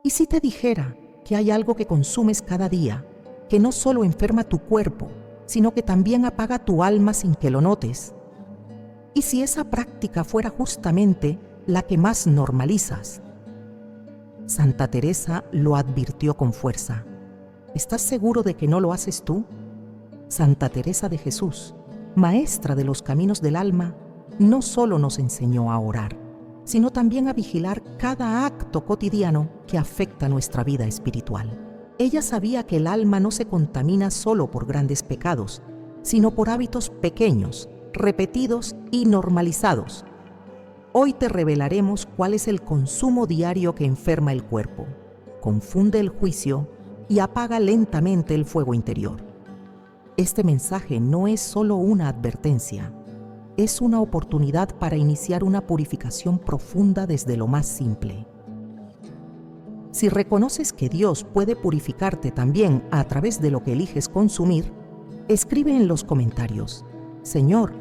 ¿Y si te dijera que hay algo que consumes cada día, que no solo enferma tu cuerpo, sino que también apaga tu alma sin que lo notes? ¿Y si esa práctica fuera justamente la que más normalizas? Santa Teresa lo advirtió con fuerza. ¿Estás seguro de que no lo haces tú? Santa Teresa de Jesús, maestra de los caminos del alma, no solo nos enseñó a orar, sino también a vigilar cada acto cotidiano que afecta nuestra vida espiritual. Ella sabía que el alma no se contamina solo por grandes pecados, sino por hábitos pequeños, repetidos y normalizados. Hoy te revelaremos cuál es el consumo diario que enferma el cuerpo, confunde el juicio y apaga lentamente el fuego interior. Este mensaje no es solo una advertencia, es una oportunidad para iniciar una purificación profunda desde lo más simple. Si reconoces que Dios puede purificarte también a través de lo que eliges consumir, escribe en los comentarios: Señor,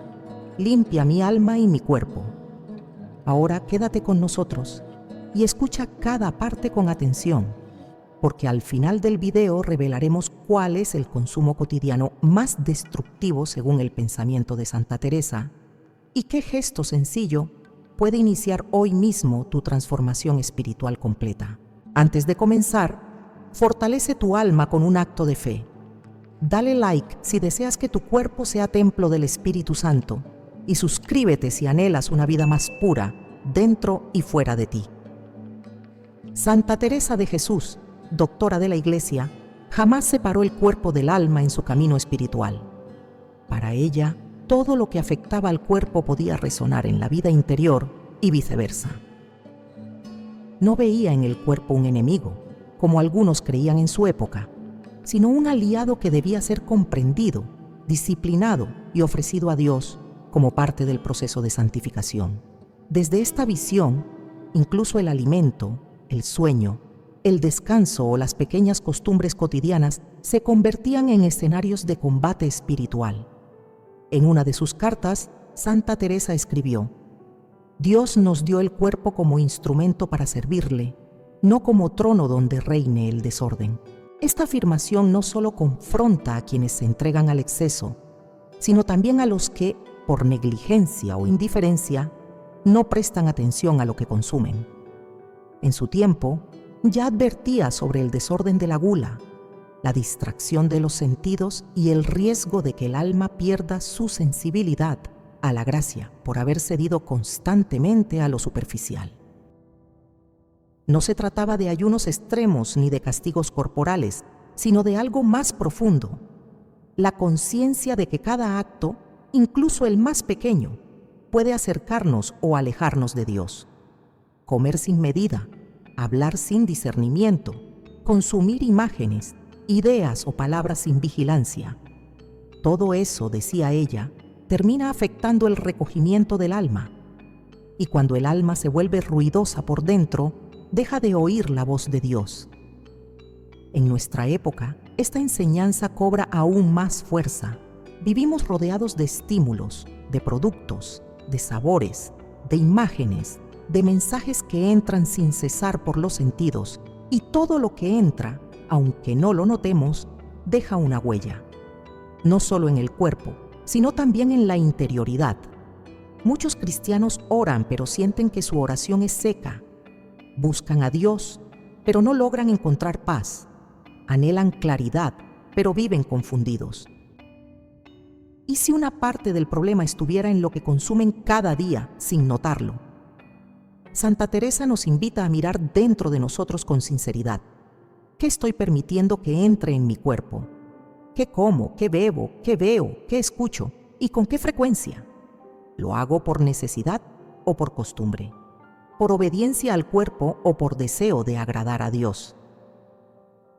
limpia mi alma y mi cuerpo. Ahora quédate con nosotros y escucha cada parte con atención, porque al final del video revelaremos cuál es el consumo cotidiano más destructivo según el pensamiento de Santa Teresa y qué gesto sencillo puede iniciar hoy mismo tu transformación espiritual completa. Antes de comenzar, fortalece tu alma con un acto de fe. Dale like si deseas que tu cuerpo sea templo del Espíritu Santo y suscríbete si anhelas una vida más pura dentro y fuera de ti. Santa Teresa de Jesús, doctora de la Iglesia, jamás separó el cuerpo del alma en su camino espiritual. Para ella, todo lo que afectaba al cuerpo podía resonar en la vida interior y viceversa. No veía en el cuerpo un enemigo, como algunos creían en su época, sino un aliado que debía ser comprendido, disciplinado y ofrecido a Dios como parte del proceso de santificación. Desde esta visión, incluso el alimento, el sueño, el descanso o las pequeñas costumbres cotidianas se convertían en escenarios de combate espiritual. En una de sus cartas, Santa Teresa escribió: Dios nos dio el cuerpo como instrumento para servirle, no como trono donde reine el desorden. Esta afirmación no solo confronta a quienes se entregan al exceso, sino también a los que, por negligencia o indiferencia, no prestan atención a lo que consumen. En su tiempo, ya advertía sobre el desorden de la gula, la distracción de los sentidos y el riesgo de que el alma pierda su sensibilidad a la gracia por haber cedido constantemente a lo superficial. No se trataba de ayunos extremos ni de castigos corporales, sino de algo más profundo: la conciencia de que cada acto, incluso el más pequeño, puede acercarnos o alejarnos de Dios. Comer sin medida, hablar sin discernimiento, consumir imágenes, ideas o palabras sin vigilancia. Todo eso, decía ella, termina afectando el recogimiento del alma. Y cuando el alma se vuelve ruidosa por dentro, deja de oír la voz de Dios. En nuestra época, esta enseñanza cobra aún más fuerza. Vivimos rodeados de estímulos, de productos, de sabores, de imágenes, de mensajes que entran sin cesar por los sentidos, y todo lo que entra, aunque no lo notemos, deja una huella. No solo en el cuerpo, sino también en la interioridad. Muchos cristianos oran, pero sienten que su oración es seca. Buscan a Dios, pero no logran encontrar paz. Anhelan claridad, pero viven confundidos. ¿Y si una parte del problema estuviera en lo que consumen cada día sin notarlo? Santa Teresa nos invita a mirar dentro de nosotros con sinceridad. ¿Qué estoy permitiendo que entre en mi cuerpo? ¿Qué como? ¿Qué bebo? ¿Qué veo? ¿Qué escucho? ¿Y con qué frecuencia? ¿Lo hago por necesidad o por costumbre? ¿Por obediencia al cuerpo o por deseo de agradar a Dios?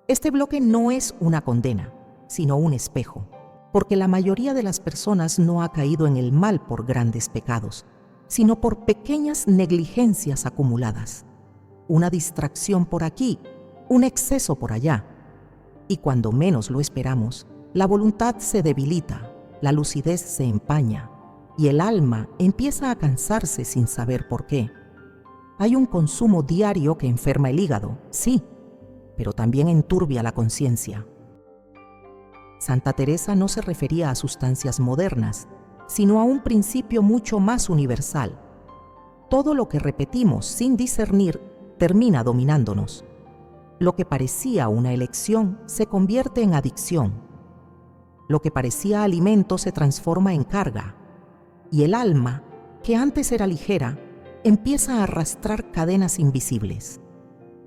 Este bloque no es una condena, sino un espejo, porque la mayoría de las personas no ha caído en el mal por grandes pecados, sino por pequeñas negligencias acumuladas. Una distracción por aquí, un exceso por allá. Y cuando menos lo esperamos, la voluntad se debilita, la lucidez se empaña y el alma empieza a cansarse sin saber por qué. Hay un consumo diario que enferma el hígado, sí, pero también enturbia la conciencia. Santa Teresa no se refería a sustancias modernas, sino a un principio mucho más universal. Todo lo que repetimos sin discernir termina dominándonos. Lo que parecía una elección se convierte en adicción. Lo que parecía alimento se transforma en carga. Y el alma, que antes era ligera, empieza a arrastrar cadenas invisibles.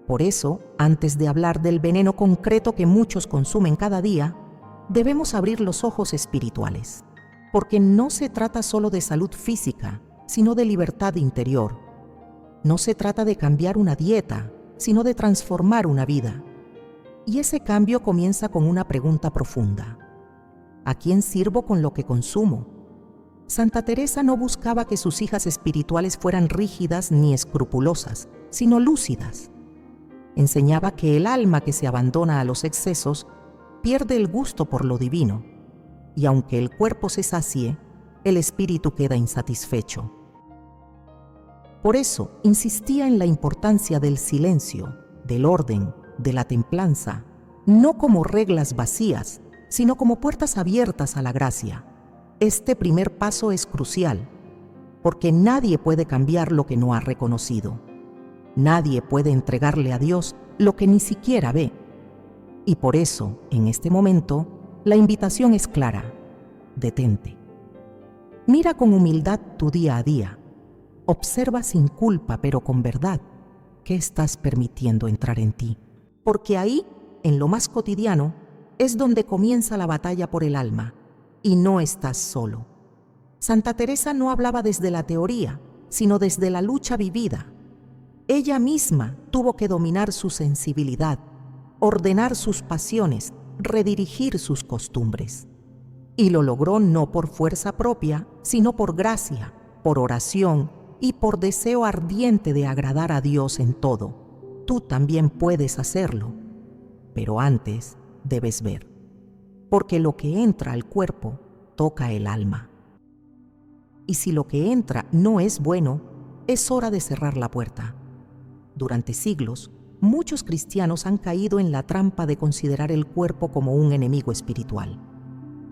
Por eso, antes de hablar del veneno concreto que muchos consumen cada día, debemos abrir los ojos espirituales, porque no se trata solo de salud física, sino de libertad interior. No se trata de cambiar una dieta, sino de transformar una vida. Y ese cambio comienza con una pregunta profunda: ¿a quién sirvo con lo que consumo? Santa Teresa no buscaba que sus hijas espirituales fueran rígidas ni escrupulosas, sino lúcidas. Enseñaba que el alma que se abandona a los excesos pierde el gusto por lo divino, y aunque el cuerpo se sacie, el espíritu queda insatisfecho. Por eso insistía en la importancia del silencio, del orden, de la templanza, no como reglas vacías, sino como puertas abiertas a la gracia. Este primer paso es crucial, porque nadie puede cambiar lo que no ha reconocido. Nadie puede entregarle a Dios lo que ni siquiera ve. Y por eso, en este momento, la invitación es clara: detente. Mira con humildad tu día a día. Observa sin culpa, pero con verdad, qué estás permitiendo entrar en ti. Porque ahí, en lo más cotidiano, es donde comienza la batalla por el alma, y no estás solo. Santa Teresa no hablaba desde la teoría, sino desde la lucha vivida. Ella misma tuvo que dominar su sensibilidad, ordenar sus pasiones, redirigir sus costumbres. Y lo logró no por fuerza propia, sino por gracia, por oración y por deseo ardiente de agradar a Dios en todo. Tú también puedes hacerlo, pero antes debes ver, porque lo que entra al cuerpo toca el alma. Y si lo que entra no es bueno, es hora de cerrar la puerta. Durante siglos, muchos cristianos han caído en la trampa de considerar el cuerpo como un enemigo espiritual.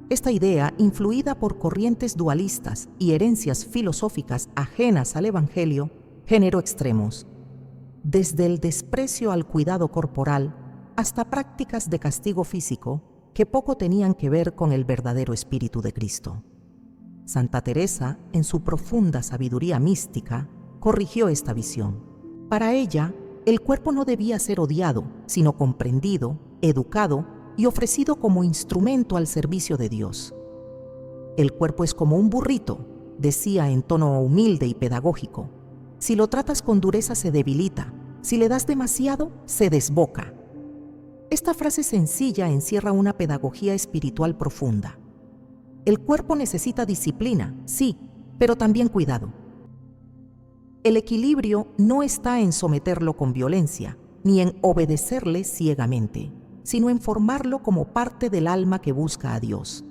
Esta idea, influida por corrientes dualistas y herencias filosóficas ajenas al Evangelio, generó extremos, desde el desprecio al cuidado corporal hasta prácticas de castigo físico que poco tenían que ver con el verdadero espíritu de Cristo. Santa Teresa, en su profunda sabiduría mística, corrigió esta visión. Para ella, el cuerpo no debía ser odiado, sino comprendido, educado y ofrecido como instrumento al servicio de Dios. El cuerpo es como un burrito, decía en tono humilde y pedagógico. Si lo tratas con dureza se debilita, si le das demasiado, se desboca. Esta frase sencilla encierra una pedagogía espiritual profunda. El cuerpo necesita disciplina, sí, pero también cuidado. El equilibrio no está en someterlo con violencia, ni en obedecerle ciegamente, sino en formarlo como parte del alma que busca a Dios.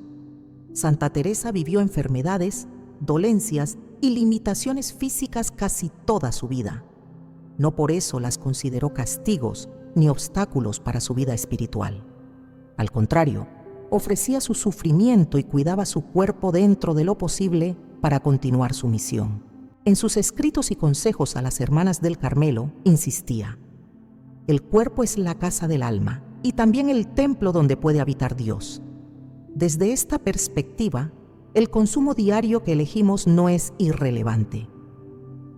Santa Teresa vivió enfermedades, dolencias y limitaciones físicas casi toda su vida. No por eso las consideró castigos ni obstáculos para su vida espiritual. Al contrario, ofrecía su sufrimiento y cuidaba su cuerpo dentro de lo posible para continuar su misión. En sus escritos y consejos a las hermanas del Carmelo, insistía: el cuerpo es la casa del alma y también el templo donde puede habitar Dios. Desde esta perspectiva, el consumo diario que elegimos no es irrelevante.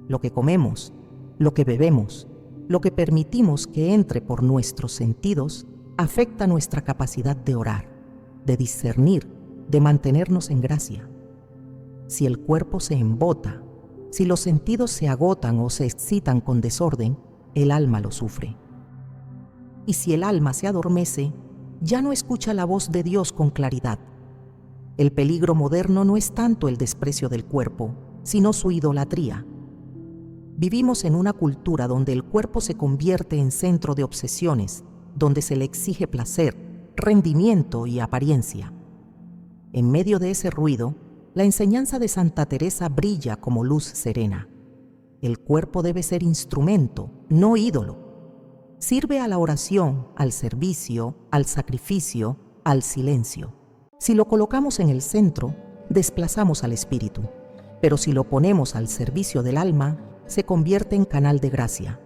Lo que comemos, lo que bebemos, lo que permitimos que entre por nuestros sentidos, afecta nuestra capacidad de orar, de discernir, de mantenernos en gracia. Si el cuerpo se embota, si los sentidos se agotan o se excitan con desorden, el alma lo sufre. Y si el alma se adormece, ya no escucha la voz de Dios con claridad. El peligro moderno no es tanto el desprecio del cuerpo, sino su idolatría. Vivimos en una cultura donde el cuerpo se convierte en centro de obsesiones, donde se le exige placer, rendimiento y apariencia. En medio de ese ruido, la enseñanza de Santa Teresa brilla como luz serena. El cuerpo debe ser instrumento, no ídolo. Sirve a la oración, al servicio, al sacrificio, al silencio. Si lo colocamos en el centro, desplazamos al espíritu, pero si lo ponemos al servicio del alma, se convierte en canal de gracia.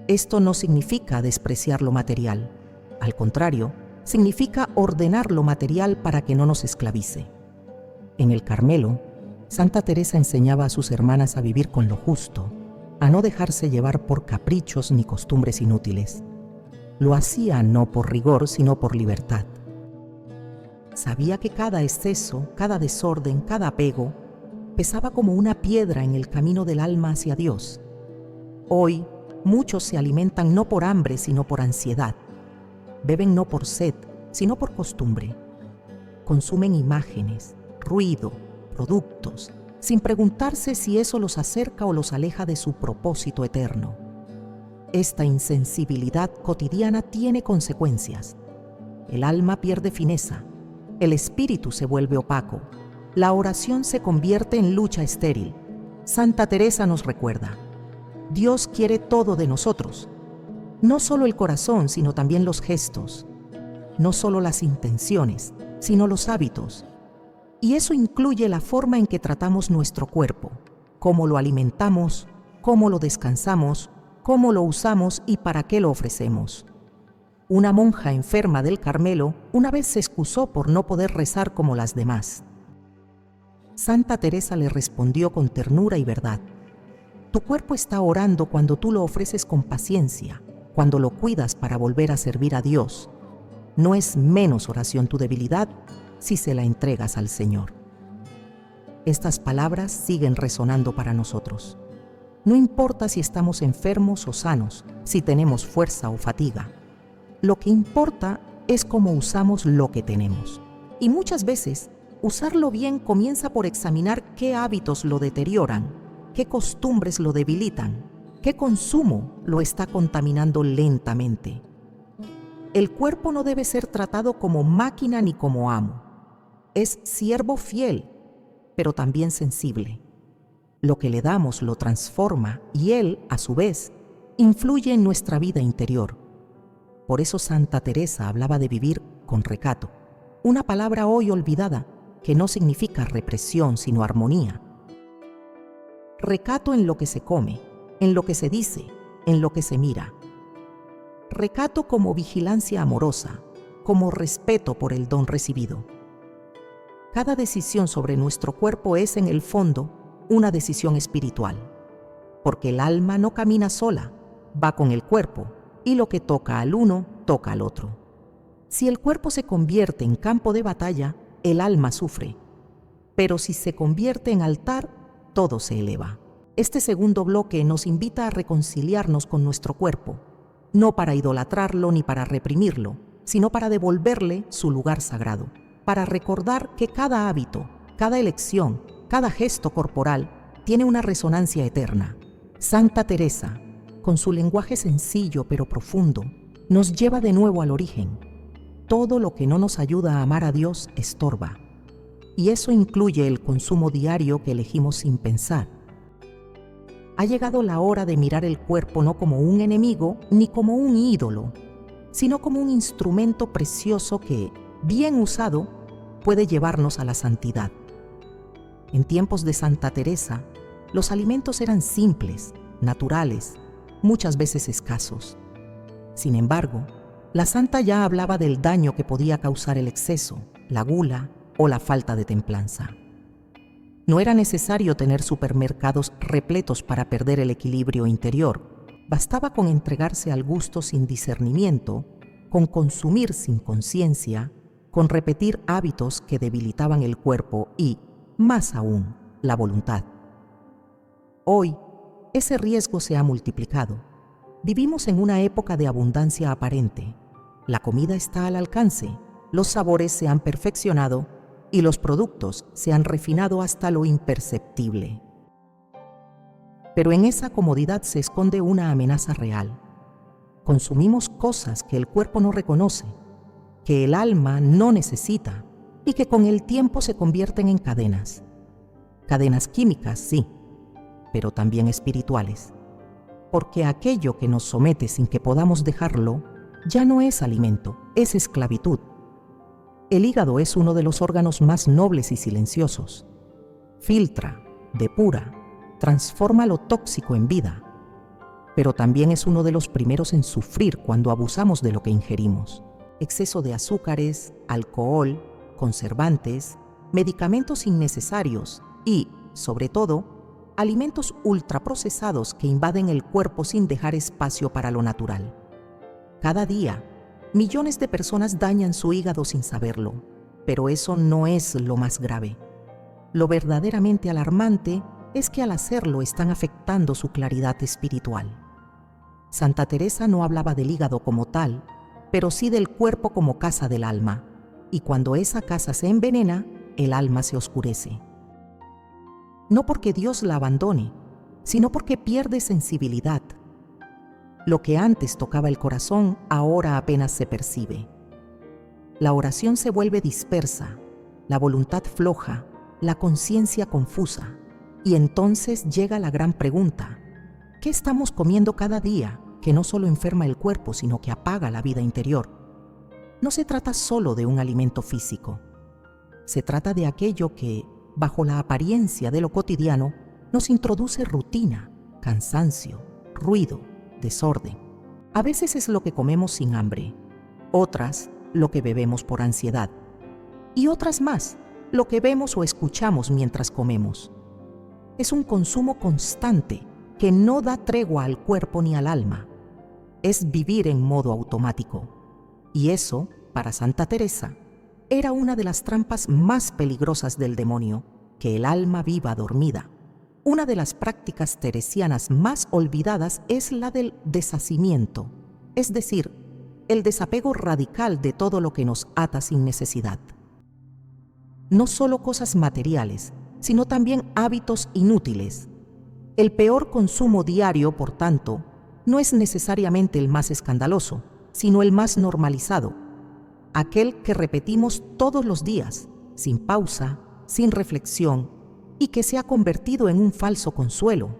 Esto no significa despreciar lo material. Al contrario, significa ordenar lo material para que no nos esclavice. En el Carmelo, Santa Teresa enseñaba a sus hermanas a vivir con lo justo, a no dejarse llevar por caprichos ni costumbres inútiles. Lo hacía no por rigor, sino por libertad. Sabía que cada exceso, cada desorden, cada apego, pesaba como una piedra en el camino del alma hacia Dios. Hoy, muchos se alimentan no por hambre, sino por ansiedad. Beben no por sed, sino por costumbre. Consumen imágenes, ruido, productos, sin preguntarse si eso los acerca o los aleja de su propósito eterno. Esta insensibilidad cotidiana tiene consecuencias. El alma pierde fineza, el espíritu se vuelve opaco, la oración se convierte en lucha estéril. Santa Teresa nos recuerda: Dios quiere todo de nosotros, no solo el corazón, sino también los gestos, no solo las intenciones, sino los hábitos. Y eso incluye la forma en que tratamos nuestro cuerpo, cómo lo alimentamos, cómo lo descansamos, cómo lo usamos y para qué lo ofrecemos. Una monja enferma del Carmelo una vez se excusó por no poder rezar como las demás. Santa Teresa le respondió con ternura y verdad: tu cuerpo está orando cuando tú lo ofreces con paciencia, cuando lo cuidas para volver a servir a Dios. No es menos oración tu debilidad si se la entregas al Señor. Estas palabras siguen resonando para nosotros. No importa si estamos enfermos o sanos, si tenemos fuerza o fatiga. Lo que importa es cómo usamos lo que tenemos. Y muchas veces, usarlo bien comienza por examinar qué hábitos lo deterioran, qué costumbres lo debilitan, qué consumo lo está contaminando lentamente. El cuerpo no debe ser tratado como máquina ni como amo. Es siervo fiel, pero también sensible. Lo que le damos lo transforma y él, a su vez, influye en nuestra vida interior. Por eso Santa Teresa hablaba de vivir con recato, una palabra hoy olvidada que no significa represión sino armonía. Recato en lo que se come, en lo que se dice, en lo que se mira. Recato como vigilancia amorosa, como respeto por el don recibido. Cada decisión sobre nuestro cuerpo es, en el fondo, una decisión espiritual, porque el alma no camina sola, va con el cuerpo, y lo que toca al uno, toca al otro. Si el cuerpo se convierte en campo de batalla, el alma sufre, pero si se convierte en altar, todo se eleva. Este segundo bloque nos invita a reconciliarnos con nuestro cuerpo, no para idolatrarlo ni para reprimirlo, sino para devolverle su lugar sagrado, para recordar que cada hábito, cada elección, cada gesto corporal tiene una resonancia eterna. Santa Teresa, con su lenguaje sencillo pero profundo, nos lleva de nuevo al origen. Todo lo que no nos ayuda a amar a Dios estorba, y eso incluye el consumo diario que elegimos sin pensar. Ha llegado la hora de mirar el cuerpo no como un enemigo ni como un ídolo, sino como un instrumento precioso que, bien usado, puede llevarnos a la santidad. En tiempos de Santa Teresa, los alimentos eran simples, naturales, muchas veces escasos. Sin embargo, la santa ya hablaba del daño que podía causar el exceso, la gula o la falta de templanza. No era necesario tener supermercados repletos para perder el equilibrio interior. Bastaba con entregarse al gusto sin discernimiento, con consumir sin conciencia, con repetir hábitos que debilitaban el cuerpo y, más aún, la voluntad. Hoy, ese riesgo se ha multiplicado. Vivimos en una época de abundancia aparente. La comida está al alcance, los sabores se han perfeccionado y los productos se han refinado hasta lo imperceptible. Pero en esa comodidad se esconde una amenaza real. Consumimos cosas que el cuerpo no reconoce, que el alma no necesita y que con el tiempo se convierten en cadenas. Cadenas químicas, sí, pero también espirituales. Porque aquello que nos somete sin que podamos dejarlo, ya no es alimento, es esclavitud. El hígado es uno de los órganos más nobles y silenciosos. Filtra, depura, transforma lo tóxico en vida, pero también es uno de los primeros en sufrir cuando abusamos de lo que ingerimos. Exceso de azúcares, alcohol, conservantes, medicamentos innecesarios y, sobre todo, alimentos ultraprocesados que invaden el cuerpo sin dejar espacio para lo natural. Cada día, millones de personas dañan su hígado sin saberlo, pero eso no es lo más grave. Lo verdaderamente alarmante es que al hacerlo están afectando su claridad espiritual. Santa Teresa no hablaba del hígado como tal, pero sí del cuerpo como casa del alma, y cuando esa casa se envenena, el alma se oscurece. No porque Dios la abandone, sino porque pierde sensibilidad. Lo que antes tocaba el corazón, ahora apenas se percibe. La oración se vuelve dispersa, la voluntad floja, la conciencia confusa, y entonces llega la gran pregunta: ¿qué estamos comiendo cada día que no solo enferma el cuerpo, sino que apaga la vida interior? No se trata solo de un alimento físico. Se trata de aquello que, bajo la apariencia de lo cotidiano, nos introduce rutina, cansancio, ruido, desorden. A veces es lo que comemos sin hambre, otras lo que bebemos por ansiedad, y otras más, lo que vemos o escuchamos mientras comemos. Es un consumo constante que no da tregua al cuerpo ni al alma. Es vivir en modo automático. Y eso, para Santa Teresa, era una de las trampas más peligrosas del demonio, que el alma viva dormida. Una de las prácticas teresianas más olvidadas es la del deshacimiento, es decir, el desapego radical de todo lo que nos ata sin necesidad. No solo cosas materiales, sino también hábitos inútiles. El peor consumo diario, por tanto, no es necesariamente el más escandaloso, sino el más normalizado, aquel que repetimos todos los días, sin pausa, sin reflexión, y que se ha convertido en un falso consuelo,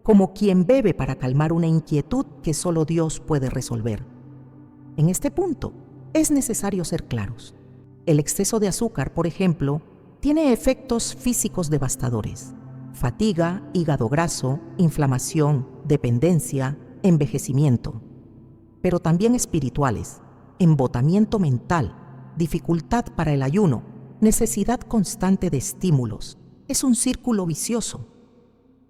como quien bebe para calmar una inquietud que solo Dios puede resolver. En este punto, es necesario ser claros. El exceso de azúcar, por ejemplo, tiene efectos físicos devastadores: fatiga, hígado graso, inflamación, dependencia, envejecimiento, pero también espirituales: embotamiento mental, dificultad para el ayuno, necesidad constante de estímulos. Es un círculo vicioso.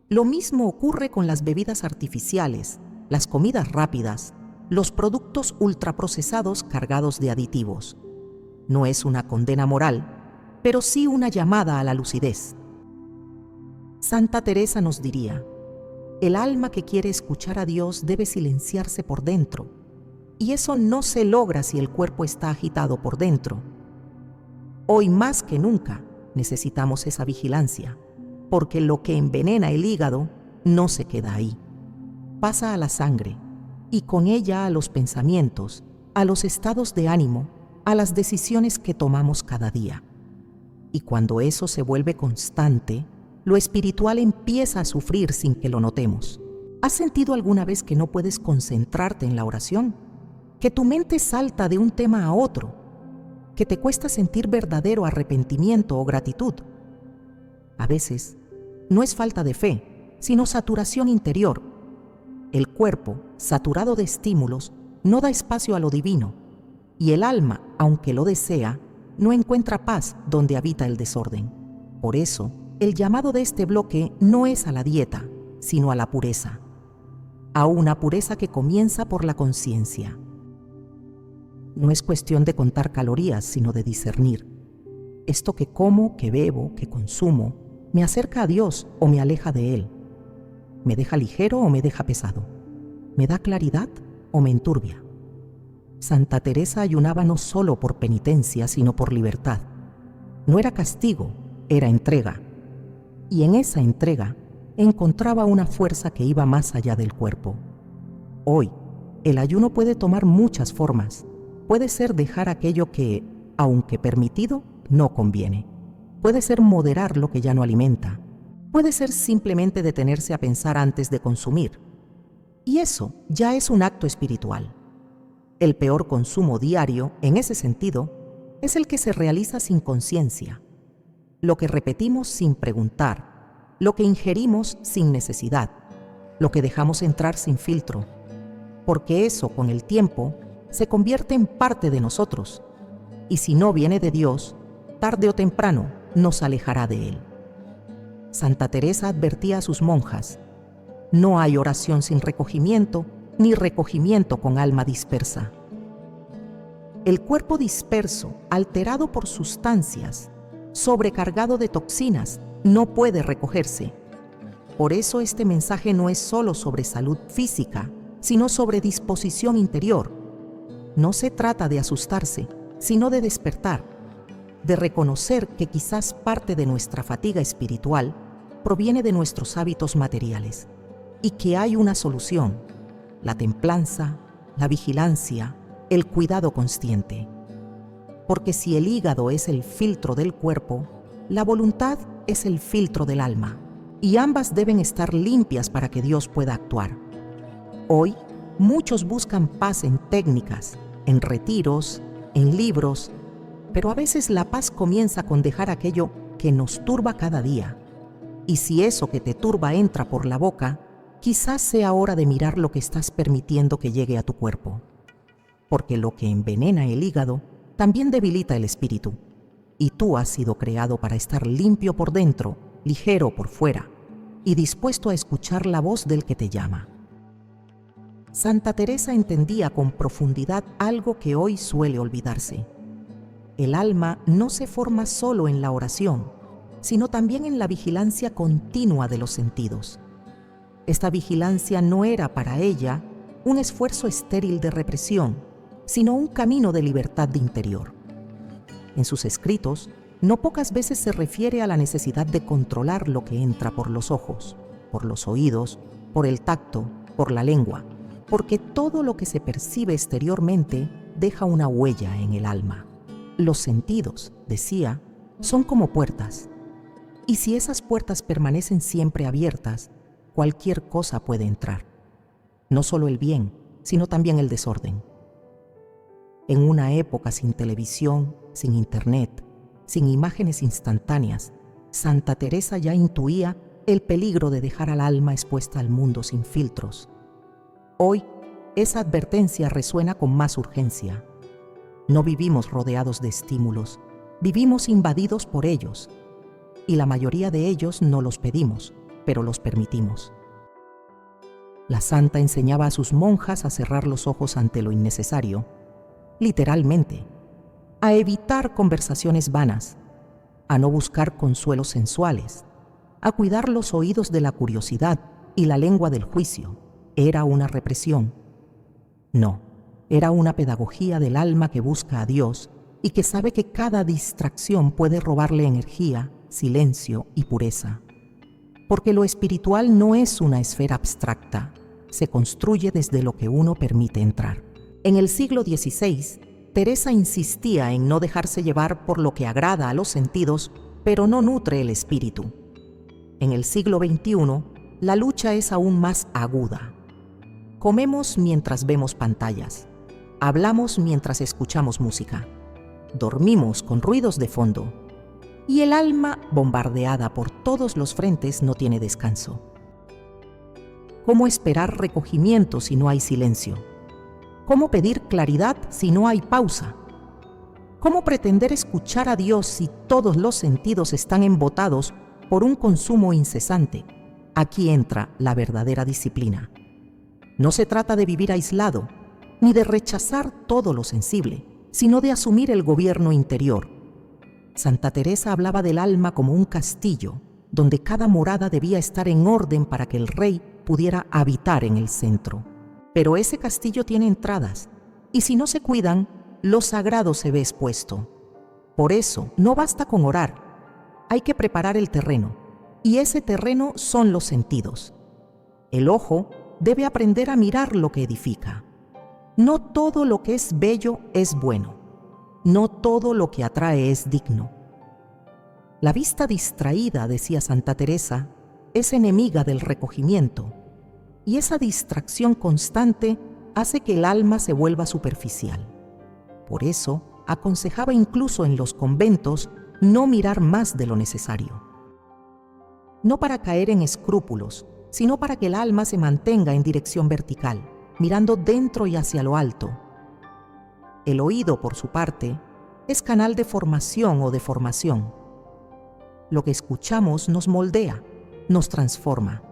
Lo mismo ocurre con las bebidas artificiales, las comidas rápidas, los productos ultraprocesados cargados de aditivos. No es una condena moral, pero sí una llamada a la lucidez. Santa Teresa nos diría: el alma que quiere escuchar a Dios debe silenciarse por dentro, y eso no se logra si el cuerpo está agitado por dentro. Hoy más que nunca necesitamos esa vigilancia, porque lo que envenena el hígado no se queda ahí. Pasa a la sangre, y con ella a los pensamientos, a los estados de ánimo, a las decisiones que tomamos cada día. Y cuando eso se vuelve constante, lo espiritual empieza a sufrir sin que lo notemos. ¿Has sentido alguna vez que no puedes concentrarte en la oración? ¿Que tu mente salta de un tema a otro? ¿Que te cuesta sentir verdadero arrepentimiento o gratitud? A veces, no es falta de fe, sino saturación interior. El cuerpo, saturado de estímulos, no da espacio a lo divino, y el alma, aunque lo desea, no encuentra paz donde habita el desorden. Por eso, el llamado de este bloque no es a la dieta, sino a la pureza, a una pureza que comienza por la conciencia. No es cuestión de contar calorías, sino de discernir. Esto que como, que bebo, que consumo, ¿me acerca a Dios o me aleja de Él? ¿Me deja ligero o me deja pesado? ¿Me da claridad o me enturbia? Santa Teresa ayunaba no solo por penitencia, sino por libertad. No era castigo, era entrega. Y en esa entrega encontraba una fuerza que iba más allá del cuerpo. Hoy, el ayuno puede tomar muchas formas. Puede ser dejar aquello que, aunque permitido, no conviene. Puede ser moderar lo que ya no alimenta. Puede ser simplemente detenerse a pensar antes de consumir. Y eso ya es un acto espiritual. El peor consumo diario, en ese sentido, es el que se realiza sin conciencia, lo que repetimos sin preguntar, lo que ingerimos sin necesidad, lo que dejamos entrar sin filtro, porque eso, con el tiempo, se convierte en parte de nosotros, y si no viene de Dios, tarde o temprano nos alejará de Él. Santa Teresa advertía a sus monjas: no hay oración sin recogimiento, ni recogimiento con alma dispersa. El cuerpo disperso, alterado por sustancias, sobrecargado de toxinas, no puede recogerse. Por eso este mensaje no es solo sobre salud física, sino sobre disposición interior. No se trata de asustarse, sino de despertar, de reconocer que quizás parte de nuestra fatiga espiritual proviene de nuestros hábitos materiales y que hay una solución: la templanza, la vigilancia, el cuidado consciente. Porque si el hígado es el filtro del cuerpo, la voluntad es el filtro del alma, y ambas deben estar limpias para que Dios pueda actuar. Hoy, muchos buscan paz en técnicas, en retiros, en libros, pero a veces la paz comienza con dejar aquello que nos turba cada día. Y si eso que te turba entra por la boca, quizás sea hora de mirar lo que estás permitiendo que llegue a tu cuerpo. Porque lo que envenena el hígado también debilita el espíritu. Y tú has sido creado para estar limpio por dentro, ligero por fuera, y dispuesto a escuchar la voz del que te llama. Santa Teresa entendía con profundidad algo que hoy suele olvidarse. El alma no se forma solo en la oración, sino también en la vigilancia continua de los sentidos. Esta vigilancia no era para ella un esfuerzo estéril de represión, sino un camino de libertad de interior. En sus escritos, no pocas veces se refiere a la necesidad de controlar lo que entra por los ojos, por los oídos, por el tacto, por la lengua, porque todo lo que se percibe exteriormente deja una huella en el alma. Los sentidos, decía, son como puertas, y si esas puertas permanecen siempre abiertas, cualquier cosa puede entrar. No solo el bien, sino también el desorden. En una época sin televisión, sin internet, sin imágenes instantáneas, Santa Teresa ya intuía el peligro de dejar al alma expuesta al mundo sin filtros. Hoy, esa advertencia resuena con más urgencia. No vivimos rodeados de estímulos, vivimos invadidos por ellos, y la mayoría de ellos no los pedimos, pero los permitimos. La santa enseñaba a sus monjas a cerrar los ojos ante lo innecesario, literalmente, a evitar conversaciones vanas, a no buscar consuelos sensuales, a cuidar los oídos de la curiosidad y la lengua del juicio. ¿Era una represión? No, era una pedagogía del alma que busca a Dios y que sabe que cada distracción puede robarle energía, silencio y pureza. Porque lo espiritual no es una esfera abstracta, se construye desde lo que uno permite entrar. En el siglo XVI, Teresa insistía en no dejarse llevar por lo que agrada a los sentidos, pero no nutre el espíritu. En el siglo XXI, la lucha es aún más aguda. Comemos mientras vemos pantallas, hablamos mientras escuchamos música, dormimos con ruidos de fondo, y el alma, bombardeada por todos los frentes, no tiene descanso. ¿Cómo esperar recogimiento si no hay silencio? ¿Cómo pedir claridad si no hay pausa? ¿Cómo pretender escuchar a Dios si todos los sentidos están embotados por un consumo incesante? Aquí entra la verdadera disciplina. No se trata de vivir aislado, ni de rechazar todo lo sensible, sino de asumir el gobierno interior. Santa Teresa hablaba del alma como un castillo, donde cada morada debía estar en orden para que el rey pudiera habitar en el centro. Pero ese castillo tiene entradas, y si no se cuidan, lo sagrado se ve expuesto. Por eso, no basta con orar, hay que preparar el terreno, y ese terreno son los sentidos. El ojo debe aprender a mirar lo que edifica. No todo lo que es bello es bueno. No todo lo que atrae es digno. La vista distraída, decía Santa Teresa, es enemiga del recogimiento, y esa distracción constante hace que el alma se vuelva superficial. Por eso, aconsejaba incluso en los conventos no mirar más de lo necesario. No para caer en escrúpulos, sino para que el alma se mantenga en dirección vertical, mirando dentro y hacia lo alto. El oído, por su parte, es canal de formación o deformación. Lo que escuchamos nos moldea, nos transforma.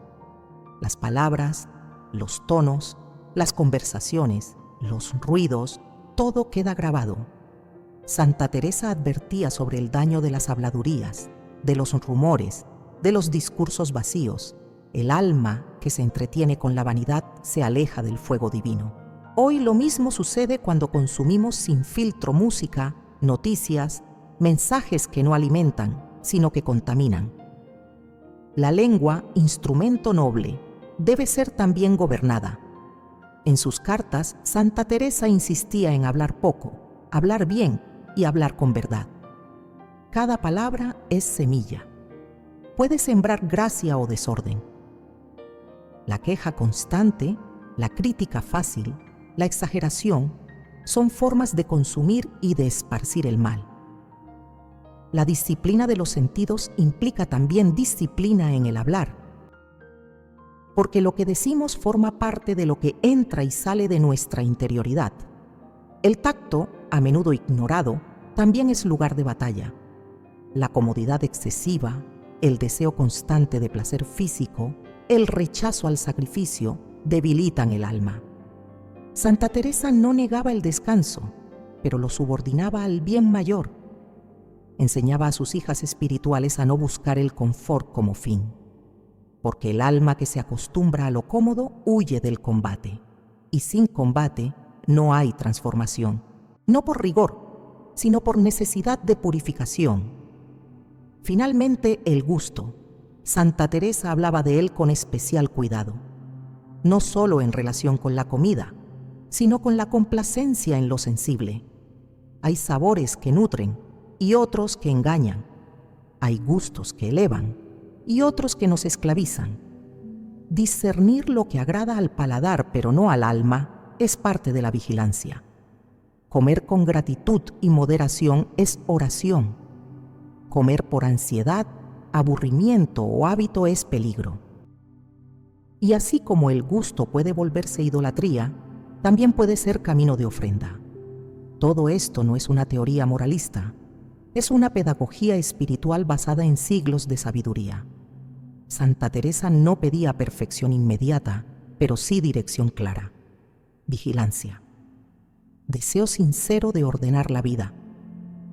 Las palabras, los tonos, las conversaciones, los ruidos, todo queda grabado. Santa Teresa advertía sobre el daño de las habladurías, de los rumores, de los discursos vacíos. El alma que se entretiene con la vanidad se aleja del fuego divino. Hoy lo mismo sucede cuando consumimos sin filtro música, noticias, mensajes que no alimentan, sino que contaminan. La lengua, instrumento noble, debe ser también gobernada. En sus cartas, Santa Teresa insistía en hablar poco, hablar bien y hablar con verdad. Cada palabra es semilla. Puede sembrar gracia o desorden. La queja constante, la crítica fácil, la exageración son formas de consumir y de esparcir el mal. La disciplina de los sentidos implica también disciplina en el hablar, porque lo que decimos forma parte de lo que entra y sale de nuestra interioridad. El tacto, a menudo ignorado, también es lugar de batalla. La comodidad excesiva, el deseo constante de placer físico, el rechazo al sacrificio, debilitan el alma. Santa Teresa no negaba el descanso, pero lo subordinaba al bien mayor. Enseñaba a sus hijas espirituales a no buscar el confort como fin, porque el alma que se acostumbra a lo cómodo huye del combate, y sin combate no hay transformación, no por rigor, sino por necesidad de purificación. Finalmente, el gusto. Santa Teresa hablaba de él con especial cuidado, no solo en relación con la comida, sino con la complacencia en lo sensible. Hay sabores que nutren y otros que engañan. Hay gustos que elevan y otros que nos esclavizan. Discernir lo que agrada al paladar pero no al alma es parte de la vigilancia. Comer con gratitud y moderación es oración. Comer por ansiedad, aburrimiento o hábito es peligro. Y así como el gusto puede volverse idolatría, también puede ser camino de ofrenda. Todo esto no es una teoría moralista, es una pedagogía espiritual basada en siglos de sabiduría. Santa Teresa no pedía perfección inmediata, pero sí dirección clara. Vigilancia. Deseo sincero de ordenar la vida.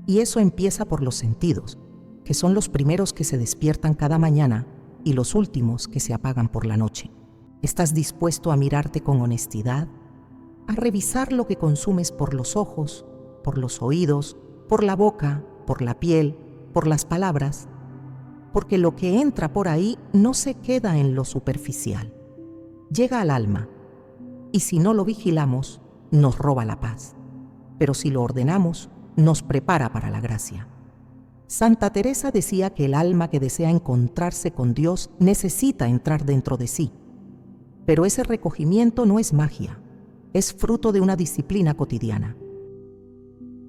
Y eso empieza por los sentidos, que son los primeros que se despiertan cada mañana y los últimos que se apagan por la noche. ¿Estás dispuesto a mirarte con honestidad? A revisar lo que consumes por los ojos, por los oídos, por la boca, por la piel, por las palabras, porque lo que entra por ahí no se queda en lo superficial, llega al alma, y si no lo vigilamos, nos roba la paz, pero si lo ordenamos, nos prepara para la gracia. Santa Teresa decía que el alma que desea encontrarse con Dios necesita entrar dentro de sí, pero ese recogimiento no es magia, es fruto de una disciplina cotidiana.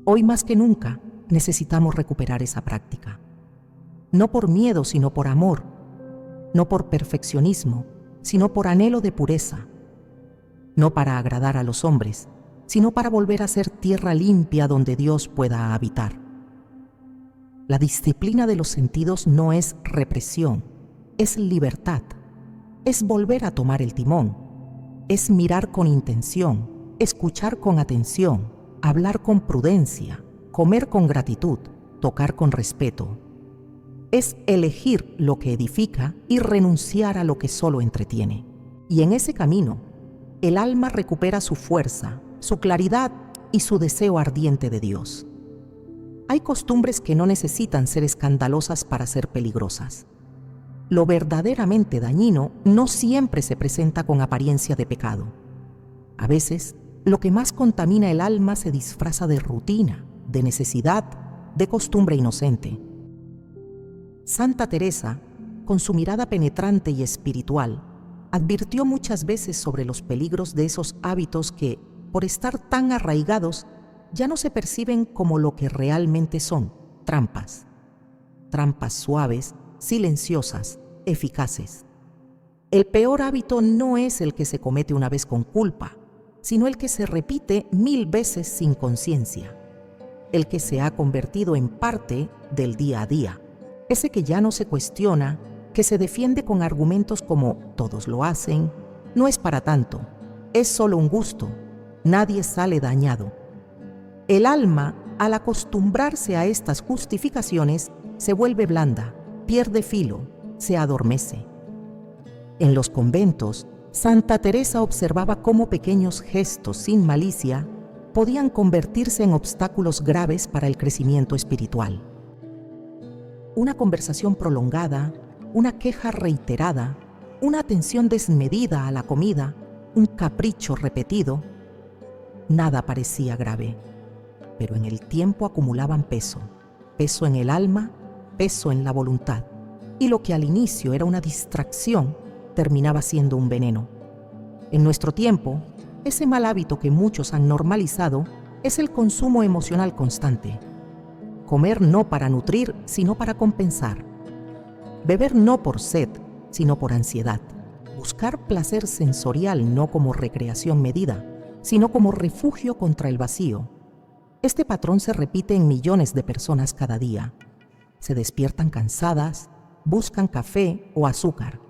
Hoy más que nunca necesitamos recuperar esa práctica. No por miedo, sino por amor. No por perfeccionismo, sino por anhelo de pureza. No para agradar a los hombres, sino para volver a ser tierra limpia donde Dios pueda habitar. La disciplina de los sentidos no es represión, es libertad. Es volver a tomar el timón. Es mirar con intención, escuchar con atención, hablar con prudencia, comer con gratitud, tocar con respeto. Es elegir lo que edifica y renunciar a lo que solo entretiene. Y en ese camino, el alma recupera su fuerza, su claridad y su deseo ardiente de Dios. Hay costumbres que no necesitan ser escandalosas para ser peligrosas. Lo verdaderamente dañino no siempre se presenta con apariencia de pecado. A veces, lo que más contamina el alma se disfraza de rutina, de necesidad, de costumbre inocente. Santa Teresa, con su mirada penetrante y espiritual, advirtió muchas veces sobre los peligros de esos hábitos que, por estar tan arraigados, ya no se perciben como lo que realmente son: trampas. Trampas suaves, silenciosas, eficaces. El peor hábito no es el que se comete una vez con culpa, sino el que se repite 1000 veces sin conciencia, el que se ha convertido en parte del día a día, ese que ya no se cuestiona, que se defiende con argumentos como todos lo hacen, no es para tanto, es solo un gusto, nadie sale dañado. El alma, al acostumbrarse a estas justificaciones, se vuelve blanda, pierde filo, se adormece. En los conventos, Santa Teresa observaba cómo pequeños gestos sin malicia podían convertirse en obstáculos graves para el crecimiento espiritual. Una conversación prolongada, una queja reiterada, una atención desmedida a la comida, un capricho repetido, nada parecía grave, pero en el tiempo acumulaban peso, peso en el alma, peso en la voluntad, y lo que al inicio era una distracción terminaba siendo un veneno. En nuestro tiempo, ese mal hábito que muchos han normalizado es el consumo emocional constante. Comer no para nutrir, sino para compensar. Beber no por sed, sino por ansiedad. Buscar placer sensorial no como recreación medida, sino como refugio contra el vacío. Este patrón se repite en millones de personas cada día. Se despiertan cansadas, buscan café o azúcar.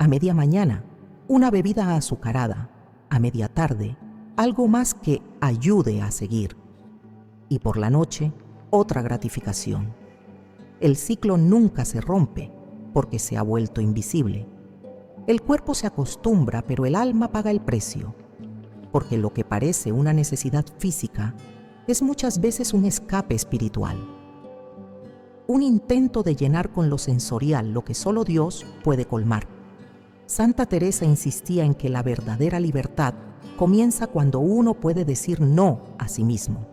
A media mañana, una bebida azucarada. A media tarde, algo más que ayude a seguir. Y por la noche, otra gratificación. El ciclo nunca se rompe porque se ha vuelto invisible. El cuerpo se acostumbra, pero el alma paga el precio, porque lo que parece una necesidad física es muchas veces un escape espiritual. Un intento de llenar con lo sensorial lo que solo Dios puede colmar. Santa Teresa insistía en que la verdadera libertad comienza cuando uno puede decir no a sí mismo,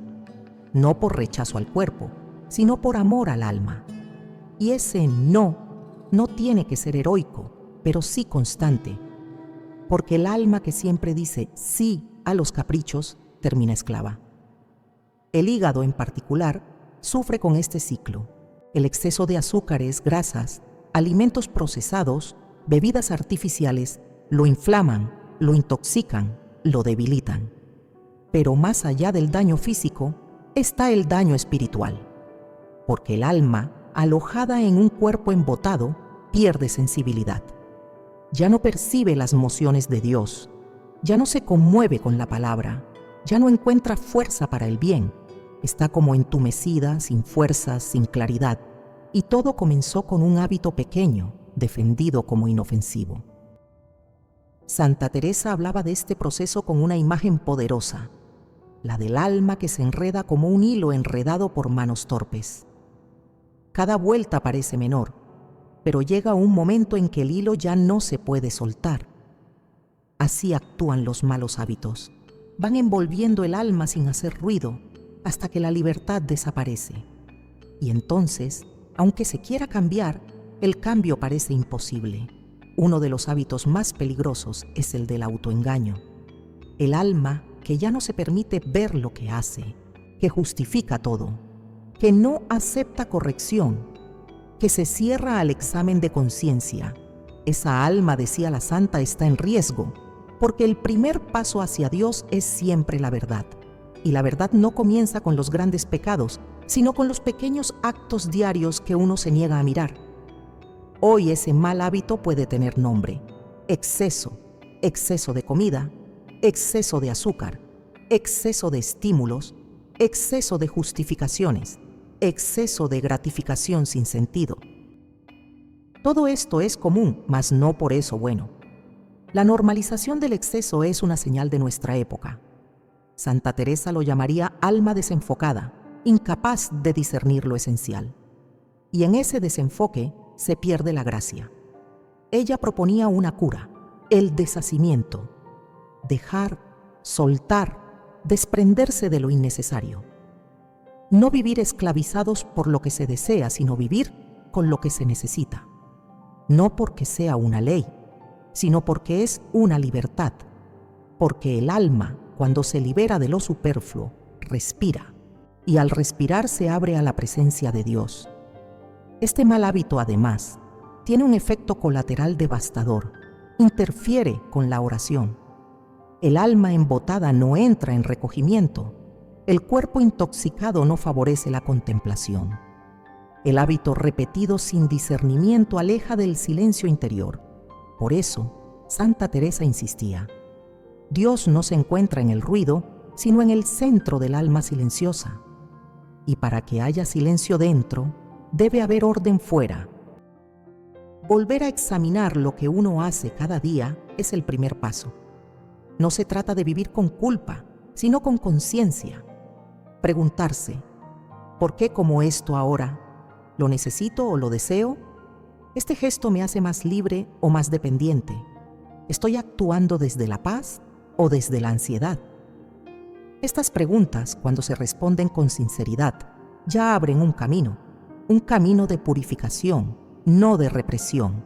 no por rechazo al cuerpo, sino por amor al alma. Y ese no tiene que ser heroico, pero sí constante, porque el alma que siempre dice sí a los caprichos termina esclava. El hígado en particular sufre con este ciclo. El exceso de azúcares, grasas, alimentos procesados, bebidas artificiales, lo inflaman, lo intoxican, lo debilitan. Pero más allá del daño físico, está el daño espiritual, porque el alma, alojada en un cuerpo embotado, pierde sensibilidad. Ya no percibe las mociones de Dios, ya no se conmueve con la palabra, ya no encuentra fuerza para el bien, está como entumecida, sin fuerzas, sin claridad, y todo comenzó con un hábito pequeño, defendido como inofensivo. Santa Teresa hablaba de este proceso con una imagen poderosa, la del alma que se enreda como un hilo enredado por manos torpes. Cada vuelta parece menor, pero llega un momento en que el hilo ya no se puede soltar. Así actúan los malos hábitos. Van envolviendo el alma sin hacer ruido, hasta que la libertad desaparece. Y entonces, aunque se quiera cambiar, el cambio parece imposible. Uno de los hábitos más peligrosos es el del autoengaño. El alma que ya no se permite ver lo que hace, que justifica todo, que no acepta corrección, que se cierra al examen de conciencia. Esa alma, decía la santa, está en riesgo, porque el primer paso hacia Dios es siempre la verdad. Y la verdad no comienza con los grandes pecados, sino con los pequeños actos diarios que uno se niega a mirar. Hoy ese mal hábito puede tener nombre: exceso, exceso de comida, exceso de azúcar, exceso de estímulos, exceso de justificaciones, exceso de gratificación sin sentido. Todo esto es común, mas no por eso bueno. La normalización del exceso es una señal de nuestra época. Santa Teresa lo llamaría alma desenfocada, incapaz de discernir lo esencial. Y en ese desenfoque se pierde la gracia. Ella proponía una cura, el deshacimiento, dejar, soltar, desprenderse de lo innecesario. No vivir esclavizados por lo que se desea, sino vivir con lo que se necesita. no porque sea una ley, sino porque es una libertad, porque el alma, cuando se libera de lo superfluo, respira, y al respirar se abre a la presencia de Dios. Este mal hábito, además, tiene un efecto colateral devastador, interfiere con la oración. El alma embotada no entra en recogimiento, el cuerpo intoxicado no favorece la contemplación. El hábito repetido sin discernimiento aleja del silencio interior. Por eso, Santa Teresa insistía: Dios no se encuentra en el ruido, sino en el centro del alma silenciosa. Y para que haya silencio dentro, debe haber orden fuera. Volver a examinar lo que uno hace cada día es el primer paso. No se trata de vivir con culpa, sino con conciencia. Preguntarse: ¿por qué como esto ahora? ¿Lo necesito o lo deseo? ¿Este gesto me hace más libre o más dependiente? ¿Estoy actuando desde la paz o desde la ansiedad? Estas preguntas, cuando se responden con sinceridad, ya abren un camino de purificación, no de represión,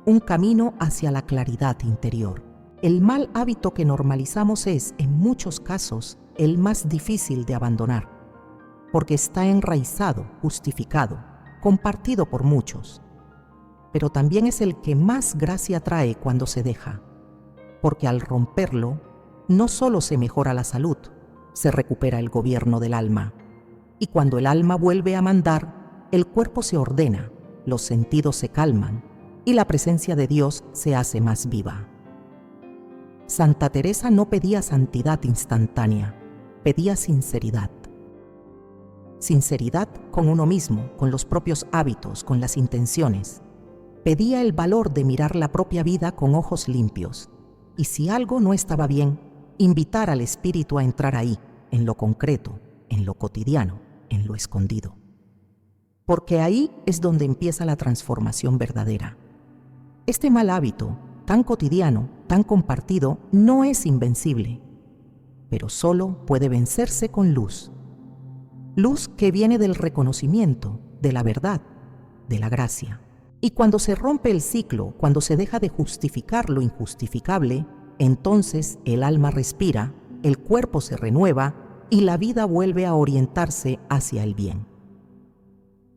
un camino hacia la claridad interior. El mal hábito que normalizamos es, en muchos casos, el más difícil de abandonar, porque está enraizado, justificado, compartido por muchos. Pero también es el que más gracia trae cuando se deja, porque al romperlo, no solo se mejora la salud, se recupera el gobierno del alma. Y cuando el alma vuelve a mandar, el cuerpo se ordena, los sentidos se calman y la presencia de Dios se hace más viva. Santa Teresa no pedía santidad instantánea, pedía sinceridad. Sinceridad con uno mismo, con los propios hábitos, con las intenciones. Pedía el valor de mirar la propia vida con ojos limpios. Y si algo no estaba bien, invitar al espíritu a entrar ahí, en lo concreto, en lo cotidiano, en lo escondido. Porque ahí es donde empieza la transformación verdadera. Este mal hábito, tan cotidiano, tan compartido, no es invencible, pero solo puede vencerse con luz. Luz que viene del reconocimiento, de la verdad, de la gracia. Y cuando se rompe el ciclo, cuando se deja de justificar lo injustificable, entonces el alma respira, el cuerpo se renueva y la vida vuelve a orientarse hacia el bien.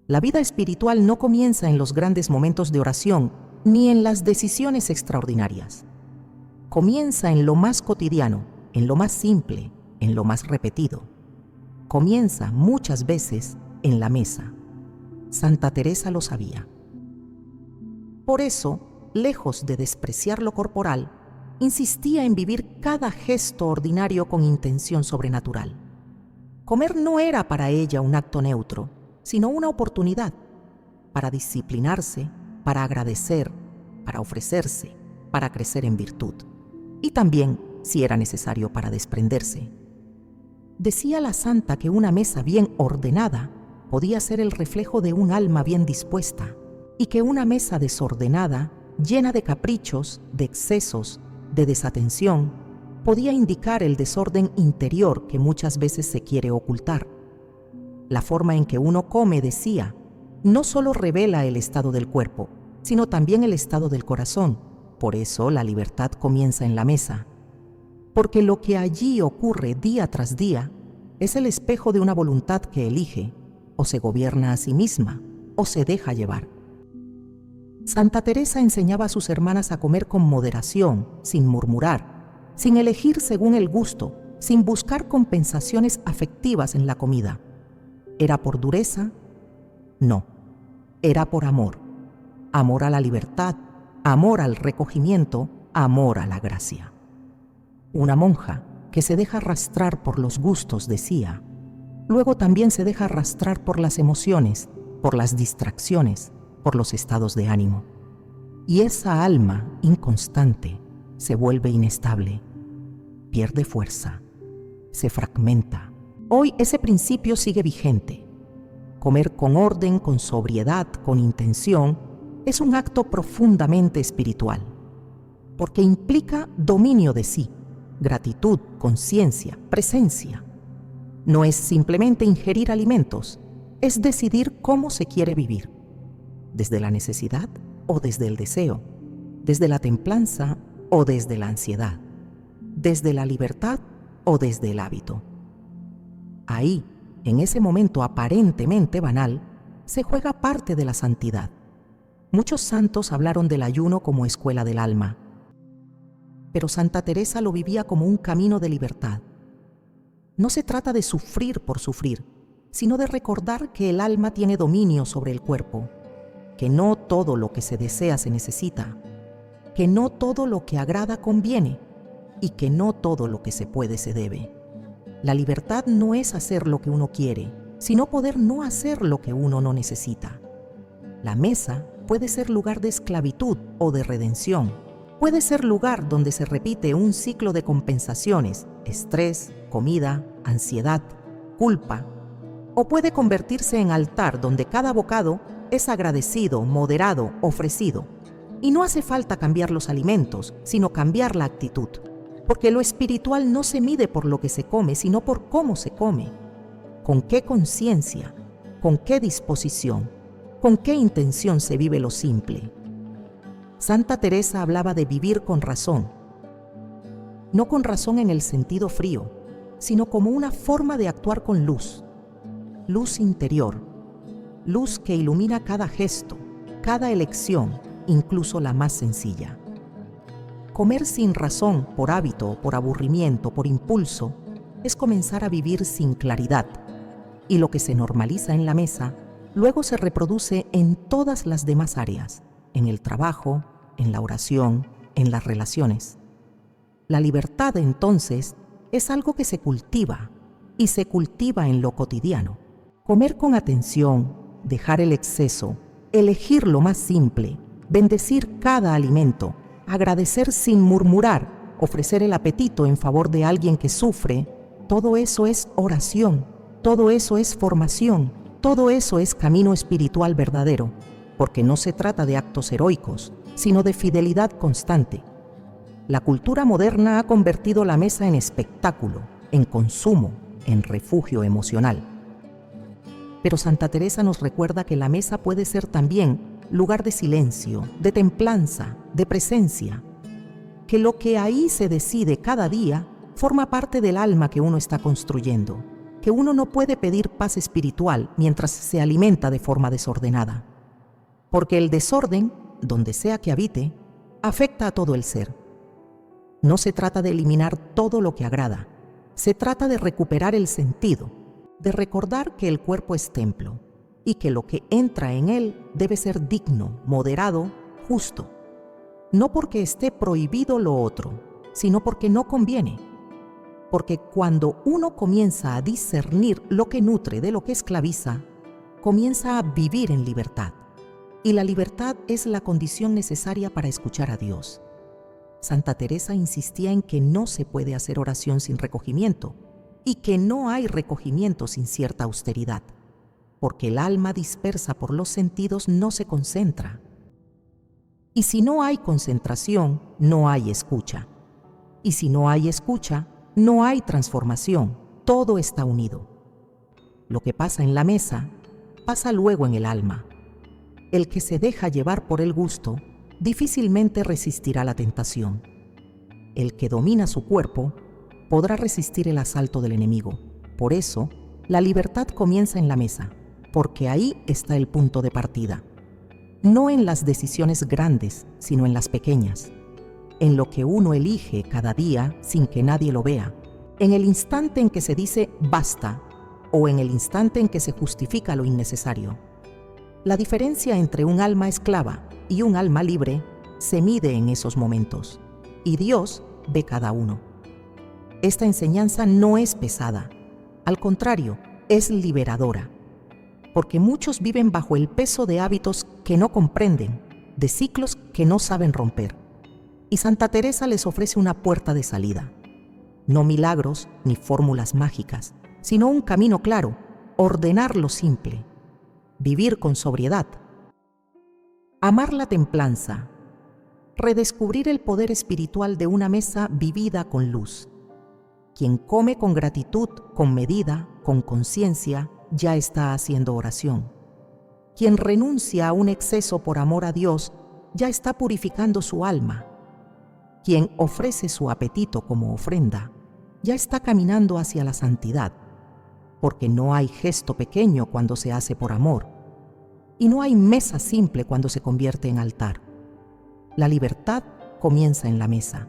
La vida espiritual no comienza en los grandes momentos de oración ni en las decisiones extraordinarias. Comienza en lo más cotidiano, en lo más simple, en lo más repetido. Comienza muchas veces en la mesa. Santa Teresa lo sabía. Por eso, lejos de despreciar lo corporal, insistía en vivir cada gesto ordinario con intención sobrenatural. Comer no era para ella un acto neutro, sino una oportunidad para disciplinarse, para agradecer, para ofrecerse, para crecer en virtud. Y también, si era necesario, para desprenderse. Decía la santa que una mesa bien ordenada podía ser el reflejo de un alma bien dispuesta, y que una mesa desordenada, llena de caprichos, de excesos, de desatención, podía indicar el desorden interior que muchas veces se quiere ocultar. La forma en que uno come, decía, no solo revela el estado del cuerpo, sino también el estado del corazón. Por eso la libertad comienza en la mesa. Porque lo que allí ocurre día tras día es el espejo de una voluntad que elige, o se gobierna a sí misma, o se deja llevar. Santa Teresa enseñaba a sus hermanas a comer con moderación, sin murmurar, sin elegir según el gusto, sin buscar compensaciones afectivas en la comida. ¿Era por dureza? No, era por amor. Amor a la libertad, amor al recogimiento, amor a la gracia. Una monja que se deja arrastrar por los gustos, decía, luego también se deja arrastrar por las emociones, por las distracciones, por los estados de ánimo. Y esa alma inconstante se vuelve inestable, pierde fuerza, se fragmenta. Hoy ese principio sigue vigente. Comer con orden, con sobriedad, con intención, es un acto profundamente espiritual, porque implica dominio de sí, gratitud, conciencia, presencia. No es simplemente ingerir alimentos, es decidir cómo se quiere vivir, desde la necesidad o desde el deseo, desde la templanza o desde la ansiedad, desde la libertad o desde el hábito. Ahí, en ese momento aparentemente banal, se juega parte de la santidad. Muchos santos hablaron del ayuno como escuela del alma, pero Santa Teresa lo vivía como un camino de libertad. No se trata de sufrir por sufrir, sino de recordar que el alma tiene dominio sobre el cuerpo, que no todo lo que se desea se necesita, que no todo lo que agrada conviene y que no todo lo que se puede se debe. La libertad no es hacer lo que uno quiere, sino poder no hacer lo que uno no necesita. La mesa puede ser lugar de esclavitud o de redención. Puede ser lugar donde se repite un ciclo de compensaciones, estrés, comida, ansiedad, culpa. O puede convertirse en altar donde cada bocado es agradecido, moderado, ofrecido. Y no hace falta cambiar los alimentos, sino cambiar la actitud. Porque lo espiritual no se mide por lo que se come, sino por cómo se come. ¿Con qué conciencia? ¿Con qué disposición? ¿Con qué intención se vive lo simple? Santa Teresa hablaba de vivir con razón. No con razón en el sentido frío, sino como una forma de actuar con luz. Luz interior. Luz que ilumina cada gesto, cada elección, incluso la más sencilla. Comer sin razón, por hábito, por aburrimiento, por impulso, es comenzar a vivir sin claridad. Y lo que se normaliza en la mesa, luego se reproduce en todas las demás áreas, en el trabajo, en la oración, en las relaciones. La libertad, entonces, es algo que se cultiva, y se cultiva en lo cotidiano. Comer con atención, dejar el exceso, elegir lo más simple, bendecir cada alimento, agradecer sin murmurar, ofrecer el apetito en favor de alguien que sufre, todo eso es oración, todo eso es formación, todo eso es camino espiritual verdadero, porque no se trata de actos heroicos, sino de fidelidad constante. La cultura moderna ha convertido la mesa en espectáculo, en consumo, en refugio emocional. Pero Santa Teresa nos recuerda que la mesa puede ser también lugar de silencio, de templanza, de presencia, que lo que ahí se decide cada día forma parte del alma que uno está construyendo, que uno no puede pedir paz espiritual mientras se alimenta de forma desordenada, porque el desorden, donde sea que habite, afecta a todo el ser. No se trata de eliminar todo lo que agrada, se trata de recuperar el sentido, de recordar que el cuerpo es templo y que lo que entra en él debe ser digno, moderado, justo. No porque esté prohibido lo otro, sino porque no conviene. Porque cuando uno comienza a discernir lo que nutre de lo que esclaviza, comienza a vivir en libertad. Y la libertad es la condición necesaria para escuchar a Dios. Santa Teresa insistía en que no se puede hacer oración sin recogimiento y que no hay recogimiento sin cierta austeridad, porque el alma dispersa por los sentidos no se concentra. Y si no hay concentración, no hay escucha. Y si no hay escucha, no hay transformación. Todo está unido. Lo que pasa en la mesa, pasa luego en el alma. El que se deja llevar por el gusto, difícilmente resistirá la tentación. El que domina su cuerpo, podrá resistir el asalto del enemigo. Por eso, la libertad comienza en la mesa, porque ahí está el punto de partida. No en las decisiones grandes, sino en las pequeñas. En lo que uno elige cada día sin que nadie lo vea. En el instante en que se dice basta o en el instante en que se justifica lo innecesario. La diferencia entre un alma esclava y un alma libre se mide en esos momentos, y Dios ve cada uno. Esta enseñanza no es pesada, al contrario, es liberadora, porque muchos viven bajo el peso de hábitos que no comprenden, de ciclos que no saben romper. Y Santa Teresa les ofrece una puerta de salida. No milagros ni fórmulas mágicas, sino un camino claro, ordenar lo simple, vivir con sobriedad, amar la templanza, redescubrir el poder espiritual de una mesa vivida con luz. Quien come con gratitud, con medida, con conciencia, ya está haciendo oración. Quien renuncia a un exceso por amor a Dios, ya está purificando su alma. Quien ofrece su apetito como ofrenda, ya está caminando hacia la santidad, porque no hay gesto pequeño cuando se hace por amor, y no hay mesa simple cuando se convierte en altar. La libertad comienza en la mesa,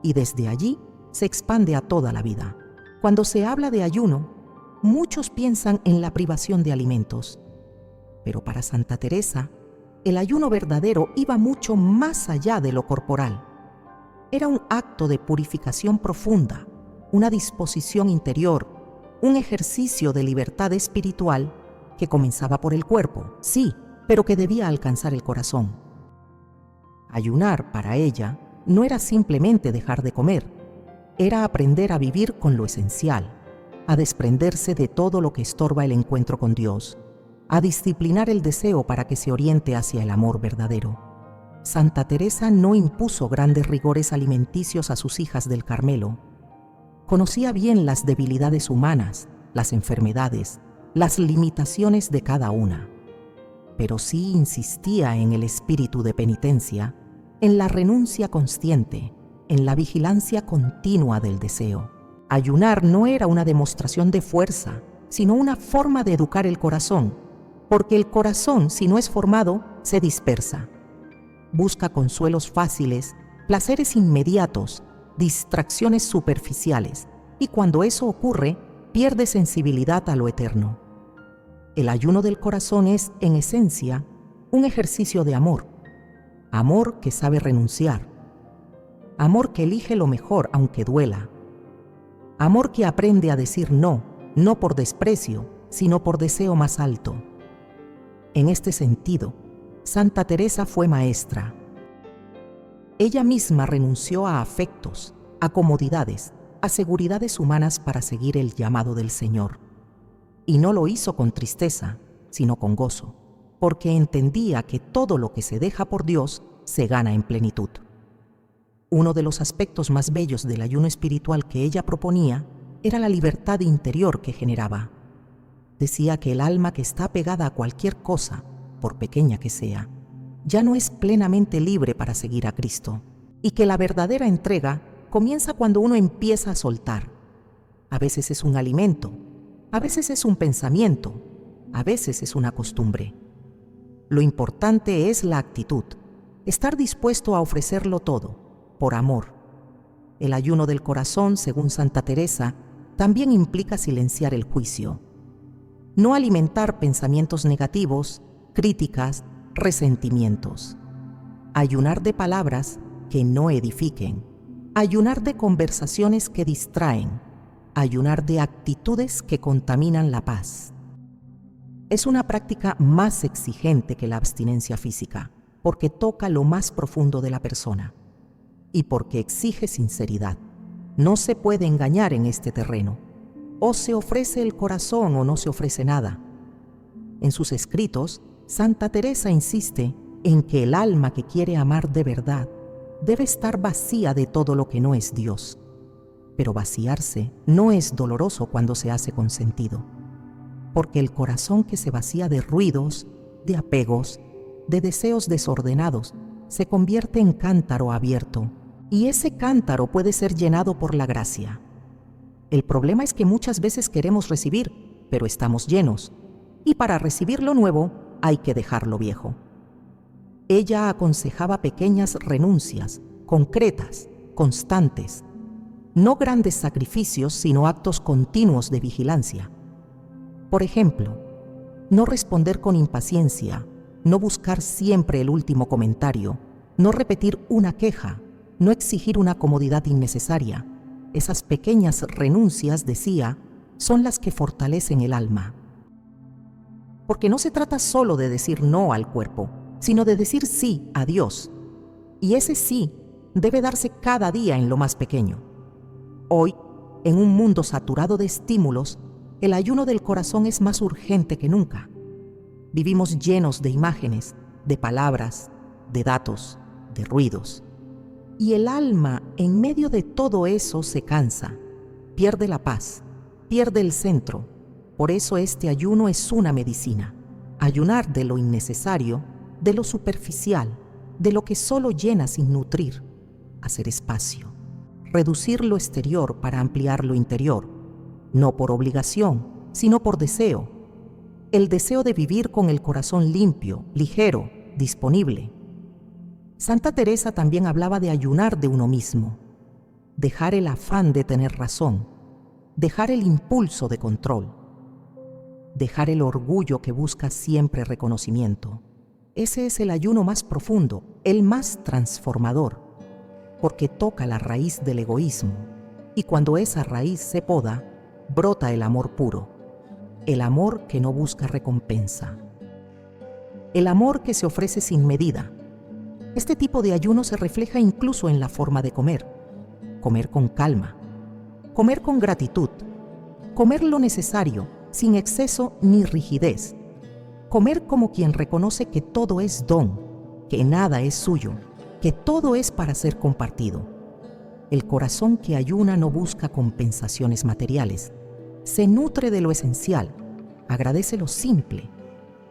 y desde allí se expande a toda la vida. Cuando se habla de ayuno, muchos piensan en la privación de alimentos, pero para Santa Teresa, el ayuno verdadero iba mucho más allá de lo corporal. Era un acto de purificación profunda, una disposición interior, un ejercicio de libertad espiritual que comenzaba por el cuerpo, sí, pero que debía alcanzar el corazón. Ayunar, para ella, no era simplemente dejar de comer, era aprender a vivir con lo esencial, a desprenderse de todo lo que estorba el encuentro con Dios, a disciplinar el deseo para que se oriente hacia el amor verdadero. Santa Teresa no impuso grandes rigores alimenticios a sus hijas del Carmelo. Conocía bien las debilidades humanas, las enfermedades, las limitaciones de cada una, pero sí insistía en el espíritu de penitencia, en la renuncia consciente, en la vigilancia continua del deseo. Ayunar no era una demostración de fuerza, sino una forma de educar el corazón, porque el corazón, si no es formado, se dispersa. Busca consuelos fáciles, placeres inmediatos, distracciones superficiales, y cuando eso ocurre, pierde sensibilidad a lo eterno. El ayuno del corazón es, en esencia, un ejercicio de amor. Amor que sabe renunciar. Amor que elige lo mejor aunque duela. Amor que aprende a decir no, no por desprecio, sino por deseo más alto. En este sentido, Santa Teresa fue maestra. Ella misma renunció a afectos, a comodidades, a seguridades humanas para seguir el llamado del Señor. Y no lo hizo con tristeza, sino con gozo, porque entendía que todo lo que se deja por Dios se gana en plenitud. Uno de los aspectos más bellos del ayuno espiritual que ella proponía era la libertad interior que generaba. Decía que el alma que está pegada a cualquier cosa, por pequeña que sea, ya no es plenamente libre para seguir a Cristo, y que la verdadera entrega comienza cuando uno empieza a soltar. A veces es un alimento, a veces es un pensamiento, a veces es una costumbre. Lo importante es la actitud, estar dispuesto a ofrecerlo todo, por amor. El ayuno del corazón, según Santa Teresa, también implica silenciar el juicio. No alimentar pensamientos negativos, críticas, resentimientos. Ayunar de palabras que no edifiquen. Ayunar de conversaciones que distraen. Ayunar de actitudes que contaminan la paz. Es una práctica más exigente que la abstinencia física, porque toca lo más profundo de la persona y porque exige sinceridad. No se puede engañar en este terreno. O se ofrece el corazón o no se ofrece nada. En sus escritos, Santa Teresa insiste en que el alma que quiere amar de verdad debe estar vacía de todo lo que no es Dios. Pero vaciarse no es doloroso cuando se hace con sentido, porque el corazón que se vacía de ruidos, de apegos, de deseos desordenados, se convierte en cántaro abierto, y ese cántaro puede ser llenado por la gracia. El problema es que muchas veces queremos recibir, pero estamos llenos, y para recibir lo nuevo hay que dejar lo viejo. Ella aconsejaba pequeñas renuncias, concretas, constantes, no grandes sacrificios, sino actos continuos de vigilancia. Por ejemplo, no responder con impaciencia, no buscar siempre el último comentario, no repetir una queja, no exigir una comodidad innecesaria. Esas pequeñas renuncias, decía, son las que fortalecen el alma. Porque no se trata solo de decir no al cuerpo, sino de decir sí a Dios. Y ese sí debe darse cada día en lo más pequeño. Hoy, en un mundo saturado de estímulos, el ayuno del corazón es más urgente que nunca. Vivimos llenos de imágenes, de palabras, de datos, de ruidos. Y el alma, en medio de todo eso, se cansa, pierde la paz, pierde el centro. Por eso este ayuno es una medicina. Ayunar de lo innecesario, de lo superficial, de lo que solo llena sin nutrir, hacer espacio, reducir lo exterior para ampliar lo interior, no por obligación, sino por deseo. El deseo de vivir con el corazón limpio, ligero, disponible. Santa Teresa también hablaba de ayunar de uno mismo, dejar el afán de tener razón, dejar el impulso de control, dejar el orgullo que busca siempre reconocimiento. Ese es el ayuno más profundo, el más transformador, porque toca la raíz del egoísmo, y cuando esa raíz se poda, brota el amor puro, el amor que no busca recompensa, el amor que se ofrece sin medida. Este tipo de ayuno se refleja incluso en la forma de comer. Comer con calma, comer con gratitud, comer lo necesario, sin exceso ni rigidez. Comer como quien reconoce que todo es don, que nada es suyo, que todo es para ser compartido. El corazón que ayuna no busca compensaciones materiales. Se nutre de lo esencial, agradece lo simple,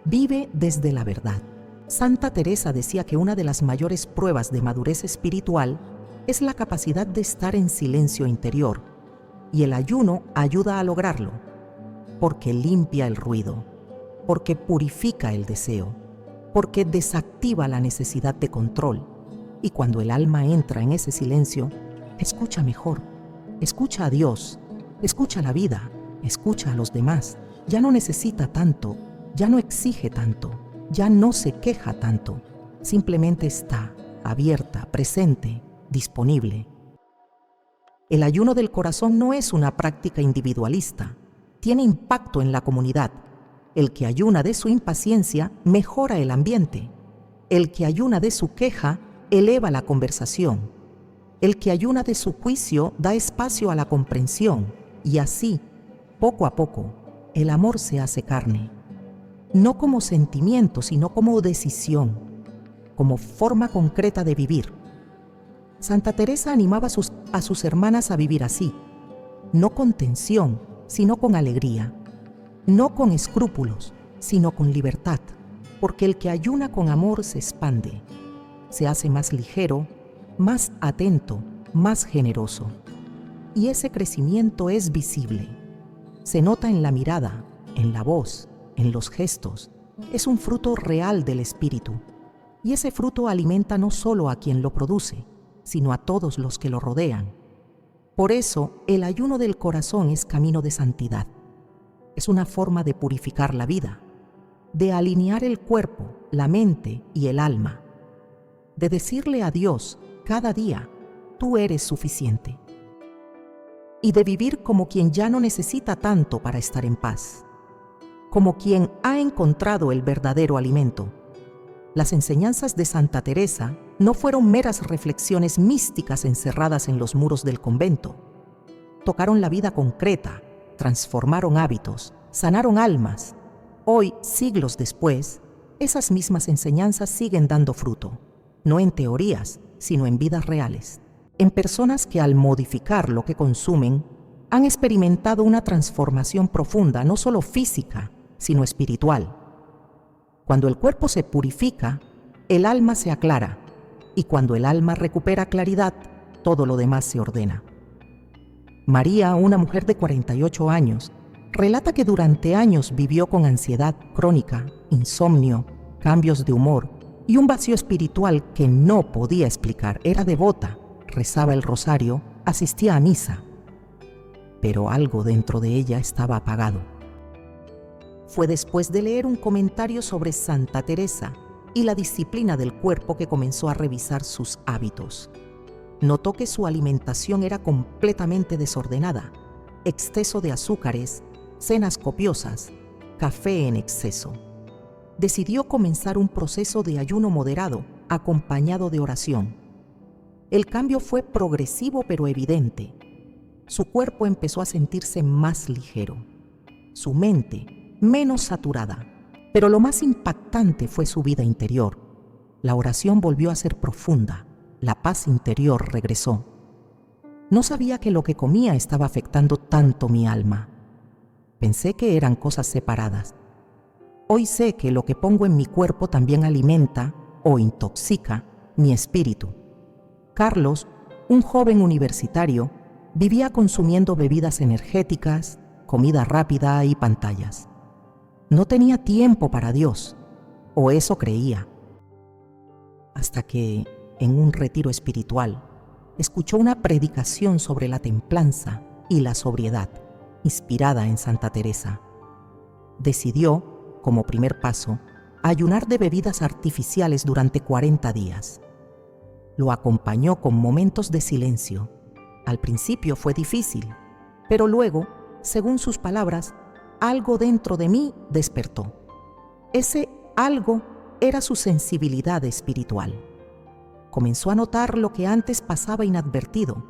vive desde la verdad. Santa Teresa decía que una de las mayores pruebas de madurez espiritual es la capacidad de estar en silencio interior, y el ayuno ayuda a lograrlo, porque limpia el ruido, porque purifica el deseo, porque desactiva la necesidad de control, y cuando el alma entra en ese silencio, escucha mejor, escucha a Dios, escucha la vida, escucha a los demás, ya no necesita tanto, ya no exige tanto, ya no se queja tanto, simplemente está abierta, presente, disponible. El ayuno del corazón no es una práctica individualista, tiene impacto en la comunidad. El que ayuna de su impaciencia mejora el ambiente. El que ayuna de su queja eleva la conversación. El que ayuna de su juicio da espacio a la comprensión, y así, poco a poco, el amor se hace carne. No como sentimiento, sino como decisión, como forma concreta de vivir. Santa Teresa animaba a sus hermanas a vivir así, no con tensión, sino con alegría, no con escrúpulos, sino con libertad, porque el que ayuna con amor se expande, se hace más ligero, más atento, más generoso. Y ese crecimiento es visible, se nota en la mirada, en la voz, en los gestos, es un fruto real del espíritu, y ese fruto alimenta no solo a quien lo produce, sino a todos los que lo rodean. Por eso, el ayuno del corazón es camino de santidad. Es una forma de purificar la vida, de alinear el cuerpo, la mente y el alma, de decirle a Dios cada día, tú eres suficiente, y de vivir como quien ya no necesita tanto para estar en paz, como quien ha encontrado el verdadero alimento. Las enseñanzas de Santa Teresa no fueron meras reflexiones místicas encerradas en los muros del convento. Tocaron la vida concreta, transformaron hábitos, sanaron almas. Hoy, siglos después, esas mismas enseñanzas siguen dando fruto, no en teorías, sino en vidas reales, en personas que al modificar lo que consumen, han experimentado una transformación profunda, no solo física, sino espiritual. Cuando el cuerpo se purifica, el alma se aclara, y cuando el alma recupera claridad, todo lo demás se ordena. María, una mujer de 48 años, relata que durante años vivió con ansiedad crónica, insomnio, cambios de humor y un vacío espiritual que no podía explicar. Era devota, rezaba el rosario, asistía a misa, pero algo dentro de ella estaba apagado. Fue después de leer un comentario sobre Santa Teresa y la disciplina del cuerpo que comenzó a revisar sus hábitos. Notó que su alimentación era completamente desordenada, exceso de azúcares, cenas copiosas, café en exceso. Decidió comenzar un proceso de ayuno moderado, acompañado de oración. El cambio fue progresivo pero evidente. Su cuerpo empezó a sentirse más ligero, su mente menos saturada, pero lo más impactante fue su vida interior. La oración volvió a ser profunda, la paz interior regresó. No sabía que lo que comía estaba afectando tanto mi alma. Pensé que eran cosas separadas. Hoy sé que lo que pongo en mi cuerpo también alimenta o intoxica mi espíritu. Carlos, un joven universitario, vivía consumiendo bebidas energéticas, comida rápida y pantallas. No tenía tiempo para Dios, o eso creía. Hasta que, en un retiro espiritual, escuchó una predicación sobre la templanza y la sobriedad, inspirada en Santa Teresa. Decidió, como primer paso, ayunar de bebidas artificiales durante 40 días. Lo acompañó con momentos de silencio. Al principio fue difícil, pero luego, según sus palabras, algo dentro de mí despertó. Ese algo era su sensibilidad espiritual. Comenzó a notar lo que antes pasaba inadvertido,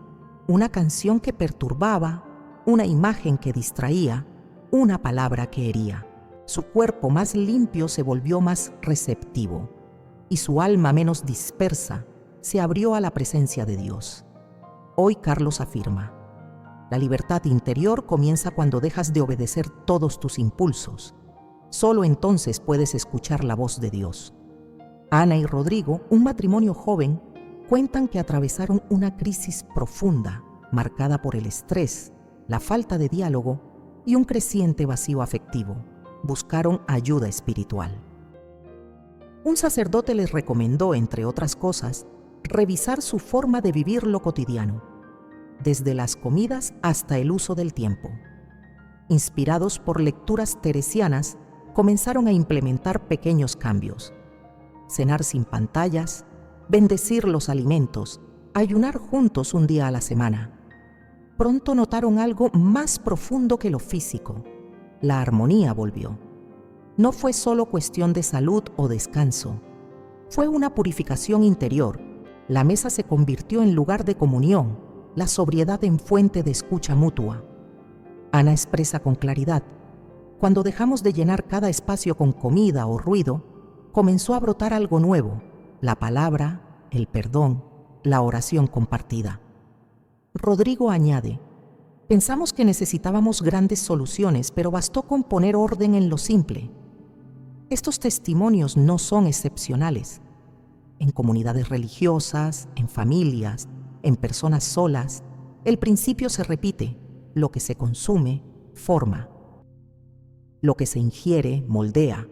una canción que perturbaba, una imagen que distraía, una palabra que hería. Su cuerpo más limpio se volvió más receptivo y su alma menos dispersa se abrió a la presencia de Dios. Hoy Carlos afirma: la libertad interior comienza cuando dejas de obedecer todos tus impulsos. Solo entonces puedes escuchar la voz de Dios. Ana y Rodrigo, un matrimonio joven, cuentan que atravesaron una crisis profunda, marcada por el estrés, la falta de diálogo y un creciente vacío afectivo. Buscaron ayuda espiritual. Un sacerdote les recomendó, entre otras cosas, revisar su forma de vivir lo cotidiano, desde las comidas hasta el uso del tiempo. Inspirados por lecturas teresianas, comenzaron a implementar pequeños cambios: cenar sin pantallas, bendecir los alimentos, ayunar juntos un día a la semana. Pronto notaron algo más profundo que lo físico: la armonía volvió. No fue solo cuestión de salud o descanso, fue una purificación interior. La mesa se convirtió en lugar de comunión, la sobriedad en fuente de escucha mutua. Ana expresa con claridad: cuando dejamos de llenar cada espacio con comida o ruido, comenzó a brotar algo nuevo: la palabra, el perdón, la oración compartida. Rodrigo añade: pensamos que necesitábamos grandes soluciones, pero bastó con poner orden en lo simple. Estos testimonios no son excepcionales. En comunidades religiosas, en familias, en personas solas, el principio se repite: lo que se consume, forma. Lo que se ingiere, moldea.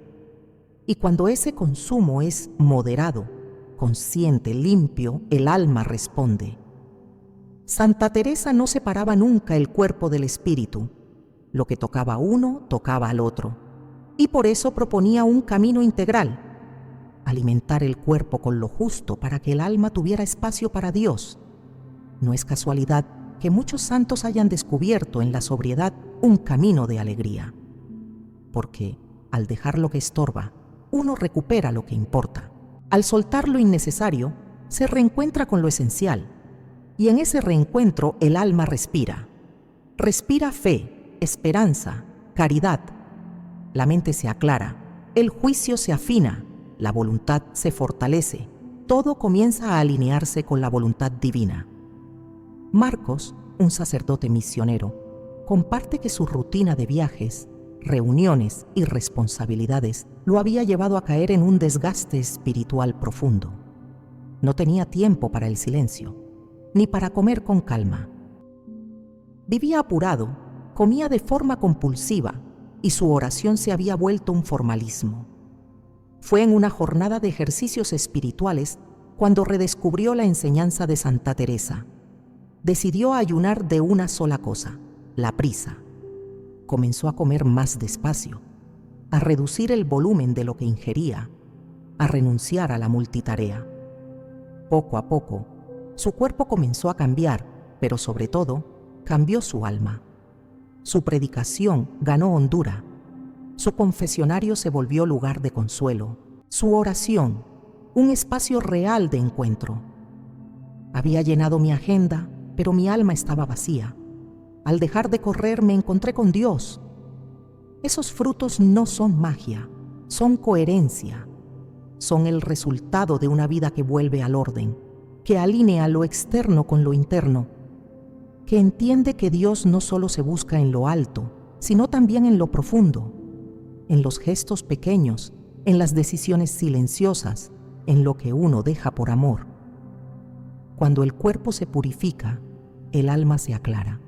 Y cuando ese consumo es moderado, consciente, limpio, el alma responde. Santa Teresa no separaba nunca el cuerpo del espíritu. Lo que tocaba a uno, tocaba al otro. Y por eso proponía un camino integral: alimentar el cuerpo con lo justo para que el alma tuviera espacio para Dios. No es casualidad que muchos santos hayan descubierto en la sobriedad un camino de alegría. Porque, al dejar lo que estorba, uno recupera lo que importa. Al soltar lo innecesario, se reencuentra con lo esencial. Y en ese reencuentro el alma respira. Respira fe, esperanza, caridad. La mente se aclara, el juicio se afina, la voluntad se fortalece. Todo comienza a alinearse con la voluntad divina. Marcos, un sacerdote misionero, comparte que su rutina de viajes, reuniones y responsabilidades lo había llevado a caer en un desgaste espiritual profundo. No tenía tiempo para el silencio, ni para comer con calma. Vivía apurado, comía de forma compulsiva y su oración se había vuelto un formalismo. Fue en una jornada de ejercicios espirituales cuando redescubrió la enseñanza de Santa Teresa. Decidió ayunar de una sola cosa: la prisa. Comenzó a comer más despacio, a reducir el volumen de lo que ingería, a renunciar a la multitarea. Poco a poco, su cuerpo comenzó a cambiar, pero sobre todo, cambió su alma. Su predicación ganó hondura. Su confesionario se volvió lugar de consuelo. Su oración, un espacio real de encuentro. Había llenado mi agenda, pero mi alma estaba vacía. Al dejar de correr me encontré con Dios. Esos frutos no son magia, son coherencia. Son el resultado de una vida que vuelve al orden, que alinea lo externo con lo interno, que entiende que Dios no solo se busca en lo alto, sino también en lo profundo, en los gestos pequeños, en las decisiones silenciosas, en lo que uno deja por amor. Cuando el cuerpo se purifica, el alma se aclara.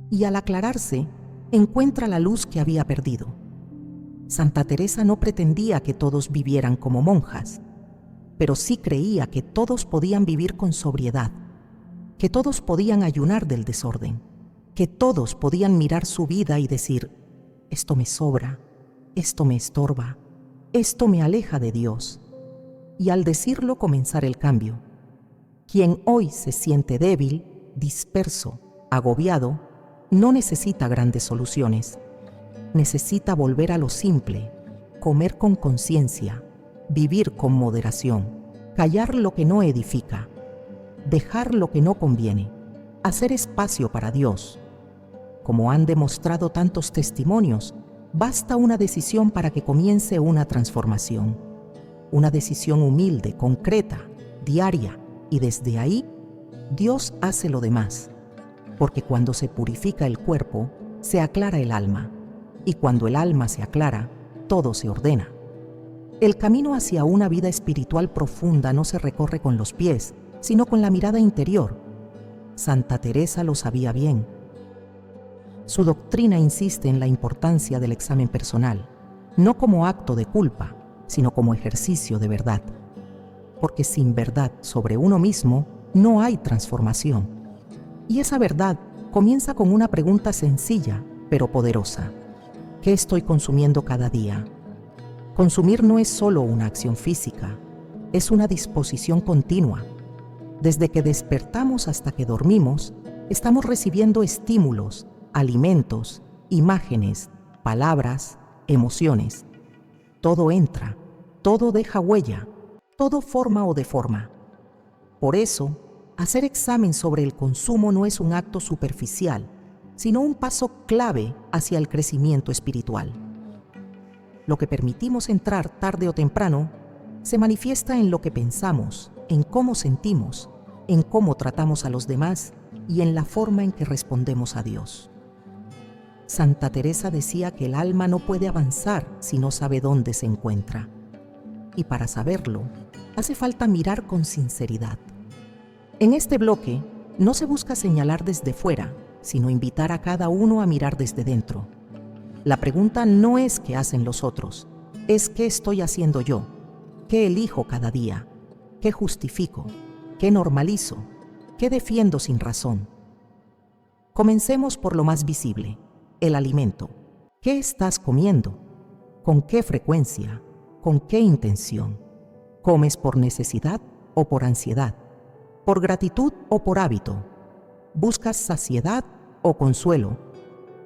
Y al aclararse, encuentra la luz que había perdido. Santa Teresa no pretendía que todos vivieran como monjas, pero sí creía que todos podían vivir con sobriedad, que todos podían ayunar del desorden, que todos podían mirar su vida y decir: esto me sobra, esto me estorba, esto me aleja de Dios. Y al decirlo comenzar el cambio. Quien hoy se siente débil, disperso, agobiado, no necesita grandes soluciones. Necesita volver a lo simple, comer con conciencia, vivir con moderación, callar lo que no edifica, dejar lo que no conviene, hacer espacio para Dios. Como han demostrado tantos testimonios, basta una decisión para que comience una transformación. Una decisión humilde, concreta, diaria, y desde ahí, Dios hace lo demás. Porque cuando se purifica el cuerpo, se aclara el alma. Y cuando el alma se aclara, todo se ordena. El camino hacia una vida espiritual profunda no se recorre con los pies, sino con la mirada interior. Santa Teresa lo sabía bien. Su doctrina insiste en la importancia del examen personal, no como acto de culpa, sino como ejercicio de verdad. Porque sin verdad sobre uno mismo no hay transformación. Y esa verdad comienza con una pregunta sencilla, pero poderosa. ¿Qué estoy consumiendo cada día? Consumir no es solo una acción física, es una disposición continua. Desde que despertamos hasta que dormimos, estamos recibiendo estímulos, alimentos, imágenes, palabras, emociones. Todo entra, todo deja huella, todo forma o deforma. Por eso, hacer examen sobre el consumo no es un acto superficial, sino un paso clave hacia el crecimiento espiritual. Lo que permitimos entrar tarde o temprano se manifiesta en lo que pensamos, en cómo sentimos, en cómo tratamos a los demás y en la forma en que respondemos a Dios. Santa Teresa decía que el alma no puede avanzar si no sabe dónde se encuentra. Y para saberlo, hace falta mirar con sinceridad. En este bloque, no se busca señalar desde fuera, sino invitar a cada uno a mirar desde dentro. La pregunta no es qué hacen los otros, es qué estoy haciendo yo, qué elijo cada día, qué justifico, qué normalizo, qué defiendo sin razón. Comencemos por lo más visible, el alimento. ¿Qué estás comiendo? ¿Con qué frecuencia? ¿Con qué intención? ¿Comes por necesidad o por ansiedad? ¿Por gratitud o por hábito? ¿Buscas saciedad o consuelo?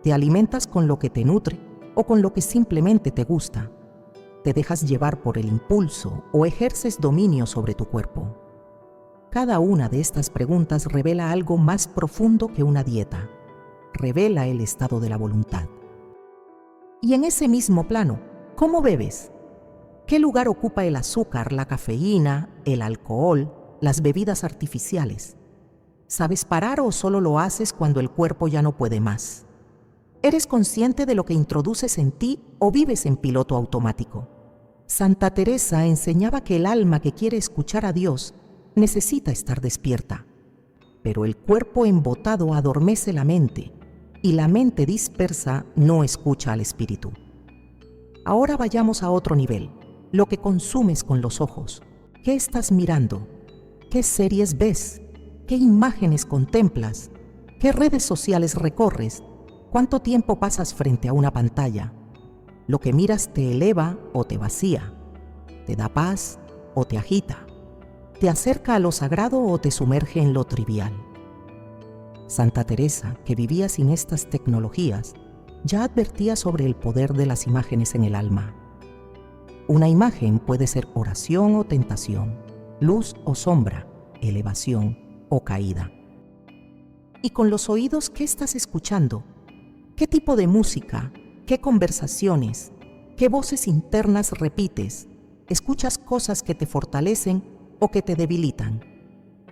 ¿Te alimentas con lo que te nutre o con lo que simplemente te gusta? ¿Te dejas llevar por el impulso o ejerces dominio sobre tu cuerpo? Cada una de estas preguntas revela algo más profundo que una dieta. Revela el estado de la voluntad. Y en ese mismo plano, ¿cómo bebes? ¿Qué lugar ocupa el azúcar, la cafeína, el alcohol, las bebidas artificiales? ¿Sabes parar o solo lo haces cuando el cuerpo ya no puede más? ¿Eres consciente de lo que introduces en ti o vives en piloto automático? Santa Teresa enseñaba que el alma que quiere escuchar a Dios necesita estar despierta, pero el cuerpo embotado adormece la mente y la mente dispersa no escucha al espíritu. Ahora vayamos a otro nivel, lo que consumes con los ojos. ¿Qué estás mirando? ¿Qué series ves? ¿Qué imágenes contemplas? ¿Qué redes sociales recorres? ¿Cuánto tiempo pasas frente a una pantalla? Lo que miras te eleva o te vacía, te da paz o te agita, te acerca a lo sagrado o te sumerge en lo trivial. Santa Teresa, que vivía sin estas tecnologías, ya advertía sobre el poder de las imágenes en el alma. Una imagen puede ser oración o tentación, luz o sombra, elevación o caída. ¿Y con los oídos qué estás escuchando? ¿Qué tipo de música? ¿Qué conversaciones? ¿Qué voces internas repites? ¿Escuchas cosas que te fortalecen o que te debilitan?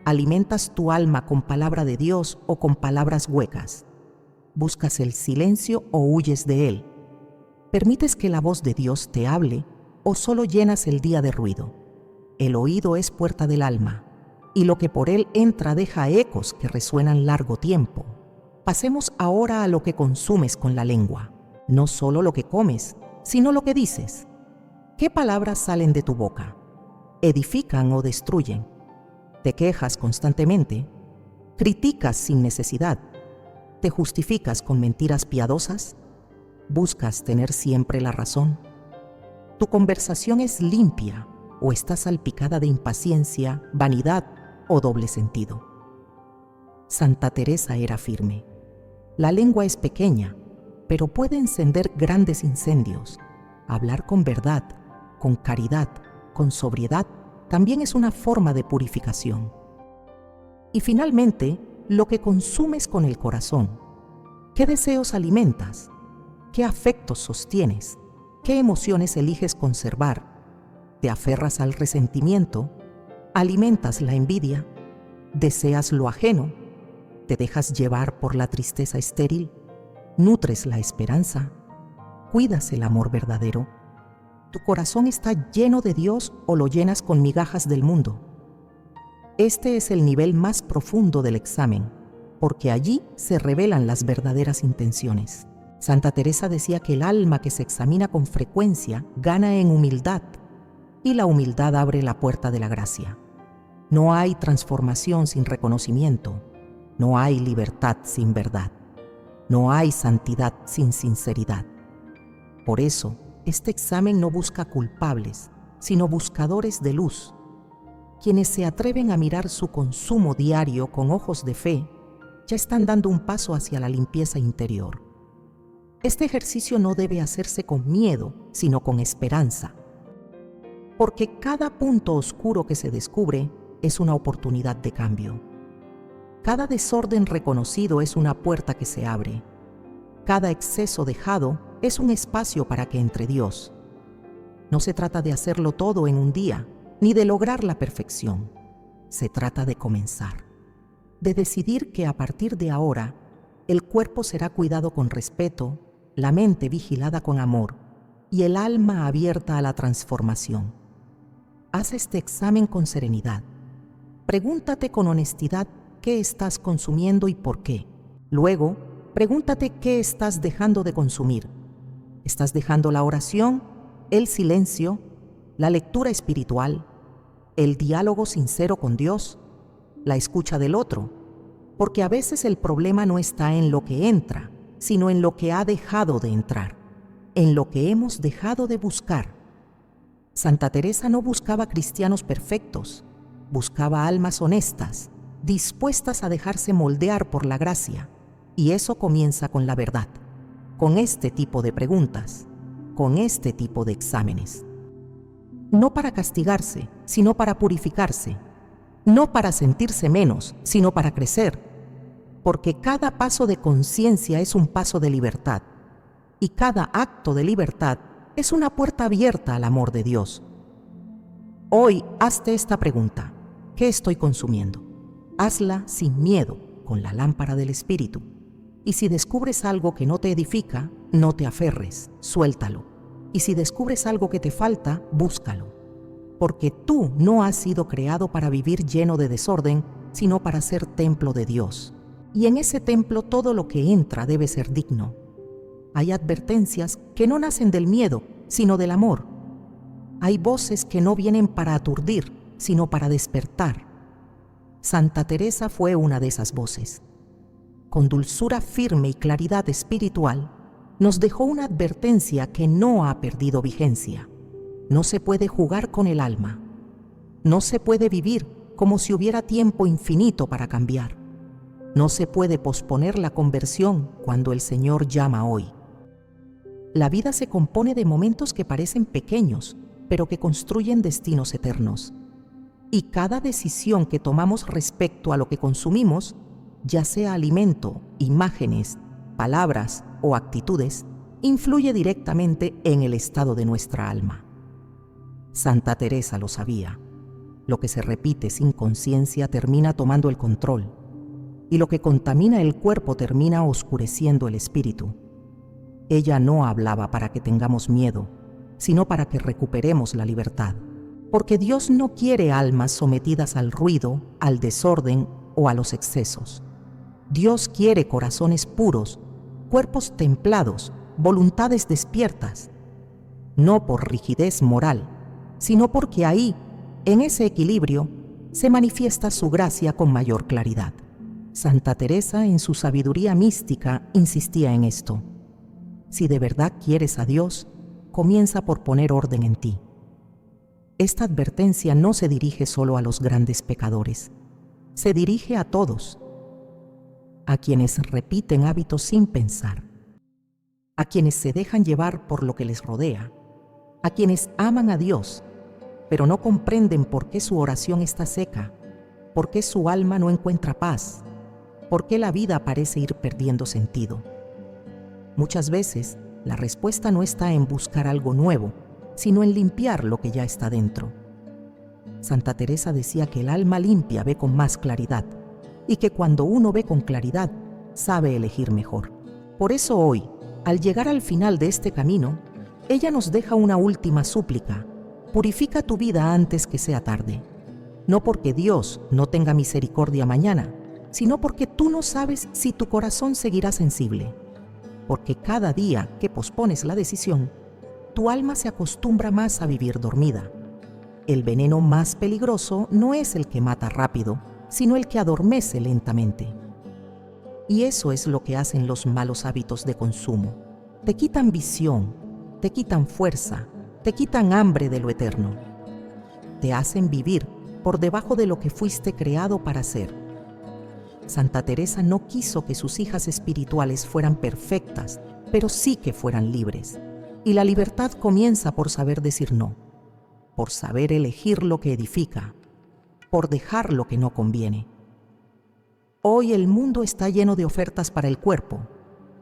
¿Alimentas tu alma con palabra de Dios o con palabras huecas? ¿Buscas el silencio o huyes de él? ¿Permites que la voz de Dios te hable o solo llenas el día de ruido? El oído es puerta del alma, y lo que por él entra deja ecos que resuenan largo tiempo. Pasemos ahora a lo que consumes con la lengua. No solo lo que comes, sino lo que dices. ¿Qué palabras salen de tu boca? ¿Edifican o destruyen? ¿Te quejas constantemente? ¿Criticas sin necesidad? ¿Te justificas con mentiras piadosas? ¿Buscas tener siempre la razón? ¿Tu conversación es limpia o está salpicada de impaciencia, vanidad o doble sentido? Santa Teresa era firme. La lengua es pequeña, pero puede encender grandes incendios. Hablar con verdad, con caridad, con sobriedad, también es una forma de purificación. Y finalmente, lo que consumes con el corazón. ¿Qué deseos alimentas? ¿Qué afectos sostienes? ¿Qué emociones eliges conservar? ¿Te aferras al resentimiento? ¿Alimentas la envidia? ¿Deseas lo ajeno? ¿Te dejas llevar por la tristeza estéril? ¿Nutres la esperanza? ¿Cuidas el amor verdadero? ¿Tu corazón está lleno de Dios o lo llenas con migajas del mundo? Este es el nivel más profundo del examen, porque allí se revelan las verdaderas intenciones. Santa Teresa decía que el alma que se examina con frecuencia gana en humildad, y la humildad abre la puerta de la gracia. No hay transformación sin reconocimiento, no hay libertad sin verdad, no hay santidad sin sinceridad. Por eso, este examen no busca culpables, sino buscadores de luz, quienes se atreven a mirar su consumo diario con ojos de fe, ya están dando un paso hacia la limpieza interior. Este ejercicio no debe hacerse con miedo, sino con esperanza, porque cada punto oscuro que se descubre es una oportunidad de cambio. Cada desorden reconocido es una puerta que se abre. Cada exceso dejado es un espacio para que entre Dios. No se trata de hacerlo todo en un día, ni de lograr la perfección. Se trata de comenzar, de decidir que a partir de ahora, el cuerpo será cuidado con respeto, la mente vigilada con amor y el alma abierta a la transformación. Haz este examen con serenidad. Pregúntate con honestidad qué estás consumiendo y por qué. Luego, pregúntate qué estás dejando de consumir. ¿Estás dejando la oración, el silencio, la lectura espiritual, el diálogo sincero con Dios, la escucha del otro? Porque a veces el problema no está en lo que entra, sino en lo que ha dejado de entrar, en lo que hemos dejado de buscar. Santa Teresa no buscaba cristianos perfectos, buscaba almas honestas, dispuestas a dejarse moldear por la gracia, y eso comienza con la verdad, con este tipo de preguntas, con este tipo de exámenes. No para castigarse, sino para purificarse, no para sentirse menos, sino para crecer, porque cada paso de conciencia es un paso de libertad, y cada acto de libertad es una puerta abierta al amor de Dios. Hoy hazte esta pregunta: ¿qué estoy consumiendo? Hazla sin miedo, con la lámpara del Espíritu. Y si descubres algo que no te edifica, no te aferres, suéltalo. Y si descubres algo que te falta, búscalo. Porque tú no has sido creado para vivir lleno de desorden, sino para ser templo de Dios. Y en ese templo todo lo que entra debe ser digno. Hay advertencias que no nacen del miedo, sino del amor. Hay voces que no vienen para aturdir, sino para despertar. Santa Teresa fue una de esas voces. Con dulzura firme y claridad espiritual, nos dejó una advertencia que no ha perdido vigencia. No se puede jugar con el alma. No se puede vivir como si hubiera tiempo infinito para cambiar. No se puede posponer la conversión cuando el Señor llama hoy. La vida se compone de momentos que parecen pequeños, pero que construyen destinos eternos. Y cada decisión que tomamos respecto a lo que consumimos, ya sea alimento, imágenes, palabras o actitudes, influye directamente en el estado de nuestra alma. Santa Teresa lo sabía. Lo que se repite sin conciencia termina tomando el control, y lo que contamina el cuerpo termina oscureciendo el espíritu. Ella no hablaba para que tengamos miedo, sino para que recuperemos la libertad. porque Dios no quiere almas sometidas al ruido, al desorden o a los excesos. Dios quiere corazones puros, cuerpos templados, voluntades despiertas, no por rigidez moral, sino porque ahí, en ese equilibrio, se manifiesta su gracia con mayor claridad. Santa Teresa, en su sabiduría mística, insistía en esto. Si de verdad quieres a Dios, comienza por poner orden en ti. Esta advertencia no se dirige solo a los grandes pecadores, se dirige a todos, a quienes repiten hábitos sin pensar, a quienes se dejan llevar por lo que les rodea, a quienes aman a Dios, pero no comprenden por qué su oración está seca, por qué su alma no encuentra paz, por qué la vida parece ir perdiendo sentido. Muchas veces, la respuesta no está en buscar algo nuevo, sino en limpiar lo que ya está dentro. Santa Teresa decía que el alma limpia ve con más claridad y que cuando uno ve con claridad, sabe elegir mejor. Por eso hoy, al llegar al final de este camino, ella nos deja una última súplica: purifica tu vida antes que sea tarde. No porque Dios no tenga misericordia mañana, sino porque tú no sabes si tu corazón seguirá sensible. Porque cada día que pospones la decisión, tu alma se acostumbra más a vivir dormida. El veneno más peligroso no es el que mata rápido, sino el que adormece lentamente. Y eso es lo que hacen los malos hábitos de consumo. Te quitan visión, te quitan fuerza, te quitan hambre de lo eterno. Te hacen vivir por debajo de lo que fuiste creado para ser. Santa Teresa no quiso que sus hijas espirituales fueran perfectas, pero sí que fueran libres. Y la libertad comienza por saber decir no, por saber elegir lo que edifica, por dejar lo que no conviene. Hoy el mundo está lleno de ofertas para el cuerpo,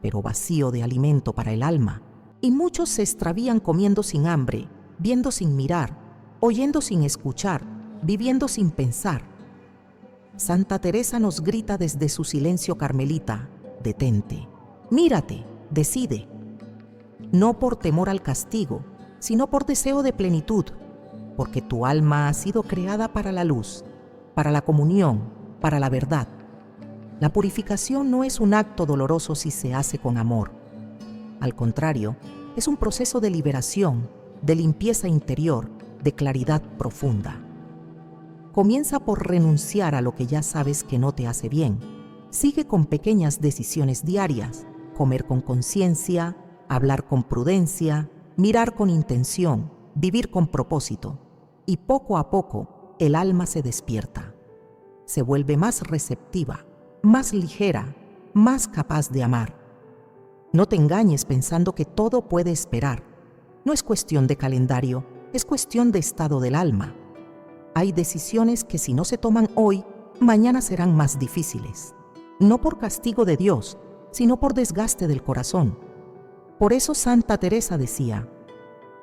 pero vacío de alimento para el alma, y muchos se extravían comiendo sin hambre, viendo sin mirar, oyendo sin escuchar, viviendo sin pensar. Santa Teresa nos grita desde su silencio carmelita: detente, mírate, decide. No por temor al castigo, sino por deseo de plenitud, porque tu alma ha sido creada para la luz, para la comunión, para la verdad. La purificación no es un acto doloroso si se hace con amor. Al contrario, es un proceso de liberación, de limpieza interior, de claridad profunda. Comienza por renunciar a lo que ya sabes que no te hace bien. Sigue con pequeñas decisiones diarias: comer con conciencia, hablar con prudencia, mirar con intención, vivir con propósito. Y poco a poco, el alma se despierta. Se vuelve más receptiva, más ligera, más capaz de amar. No te engañes pensando que todo puede esperar. No es cuestión de calendario, es cuestión de estado del alma. Hay decisiones que si no se toman hoy, mañana serán más difíciles. No por castigo de Dios, sino por desgaste del corazón. Por eso Santa Teresa decía: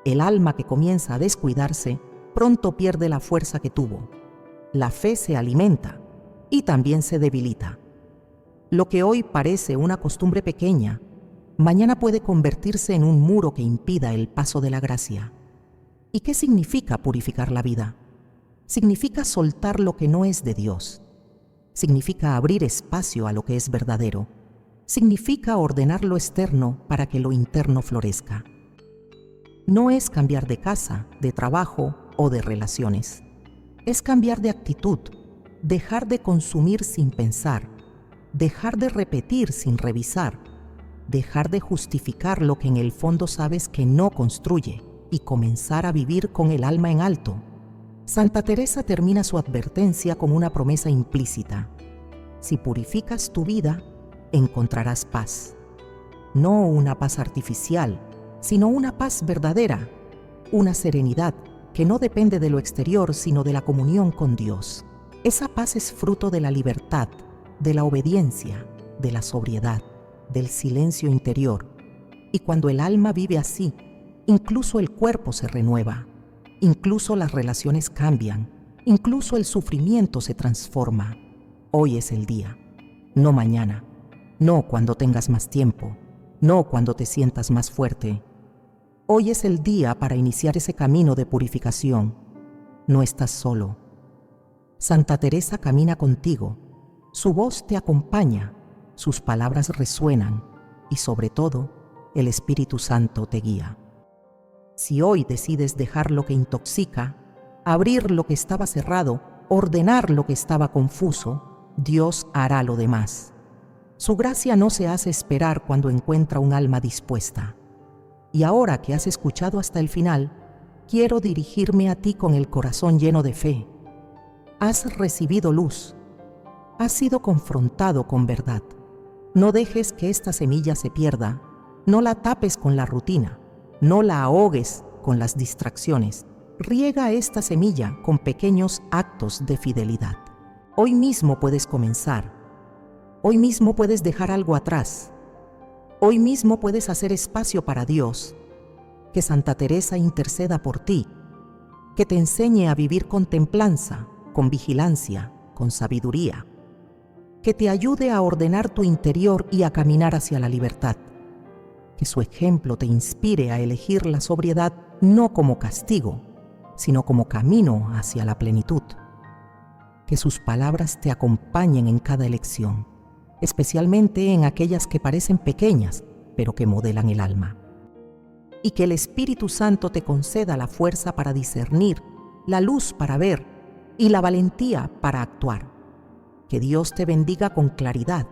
el alma que comienza a descuidarse, pronto pierde la fuerza que tuvo. La fe se alimenta y también se debilita. Lo que hoy parece una costumbre pequeña, mañana puede convertirse en un muro que impida el paso de la gracia. ¿Y qué significa purificar la vida? Significa soltar lo que no es de Dios. Significa abrir espacio a lo que es verdadero. Significa ordenar lo externo para que lo interno florezca. No es cambiar de casa, de trabajo o de relaciones. Es cambiar de actitud, dejar de consumir sin pensar, dejar de repetir sin revisar, dejar de justificar lo que en el fondo sabes que no construye y comenzar a vivir con el alma en alto. Santa Teresa termina su advertencia con una promesa implícita: si purificas tu vida, encontrarás paz. No una paz artificial, sino una paz verdadera, una serenidad que no depende de lo exterior, sino de la comunión con Dios. Esa paz es fruto de la libertad, de la obediencia, de la sobriedad, del silencio interior. Y cuando el alma vive así, incluso el cuerpo se renueva. Incluso las relaciones cambian, incluso el sufrimiento se transforma. Hoy es el día, no mañana, no cuando tengas más tiempo, no cuando te sientas más fuerte. Hoy es el día para iniciar ese camino de purificación. no estás solo. Santa Teresa camina contigo, su voz te acompaña, sus palabras resuenan y sobre todo, el Espíritu Santo te guía. Si hoy decides dejar lo que intoxica, abrir lo que estaba cerrado, ordenar lo que estaba confuso, Dios hará lo demás. Su gracia no se hace esperar cuando encuentra un alma dispuesta. Y ahora que has escuchado hasta el final, quiero dirigirme a ti con el corazón lleno de fe. Has recibido luz. Has sido confrontado con verdad. No dejes que esta semilla se pierda. No la tapes con la rutina. No la ahogues con las distracciones. Riega esta semilla con pequeños actos de fidelidad. Hoy mismo puedes comenzar. Hoy mismo puedes dejar algo atrás. Hoy mismo puedes hacer espacio para Dios. Que Santa Teresa interceda por ti. Que te enseñe a vivir con templanza, con vigilancia, con sabiduría. Que te ayude a ordenar tu interior y a caminar hacia la libertad. Que su ejemplo te inspire a elegir la sobriedad no como castigo, sino como camino hacia la plenitud. Que sus palabras te acompañen en cada elección, especialmente en aquellas que parecen pequeñas, pero que modelan el alma. Y que el Espíritu Santo te conceda la fuerza para discernir, la luz para ver y la valentía para actuar. Que Dios te bendiga con claridad,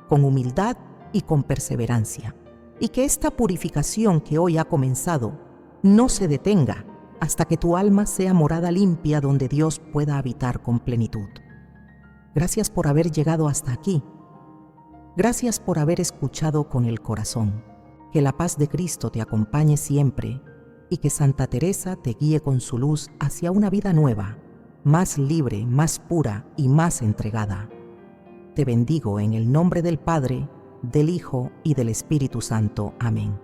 con humildad y con perseverancia. Y que esta purificación que hoy ha comenzado no se detenga hasta que tu alma sea morada limpia donde Dios pueda habitar con plenitud. Gracias por haber llegado hasta aquí. Gracias por haber escuchado con el corazón. Que la paz de Cristo te acompañe siempre y que Santa Teresa te guíe con su luz hacia una vida nueva, más libre, más pura y más entregada. Te bendigo en el nombre del Padre, del Hijo y del Espíritu Santo. Amén.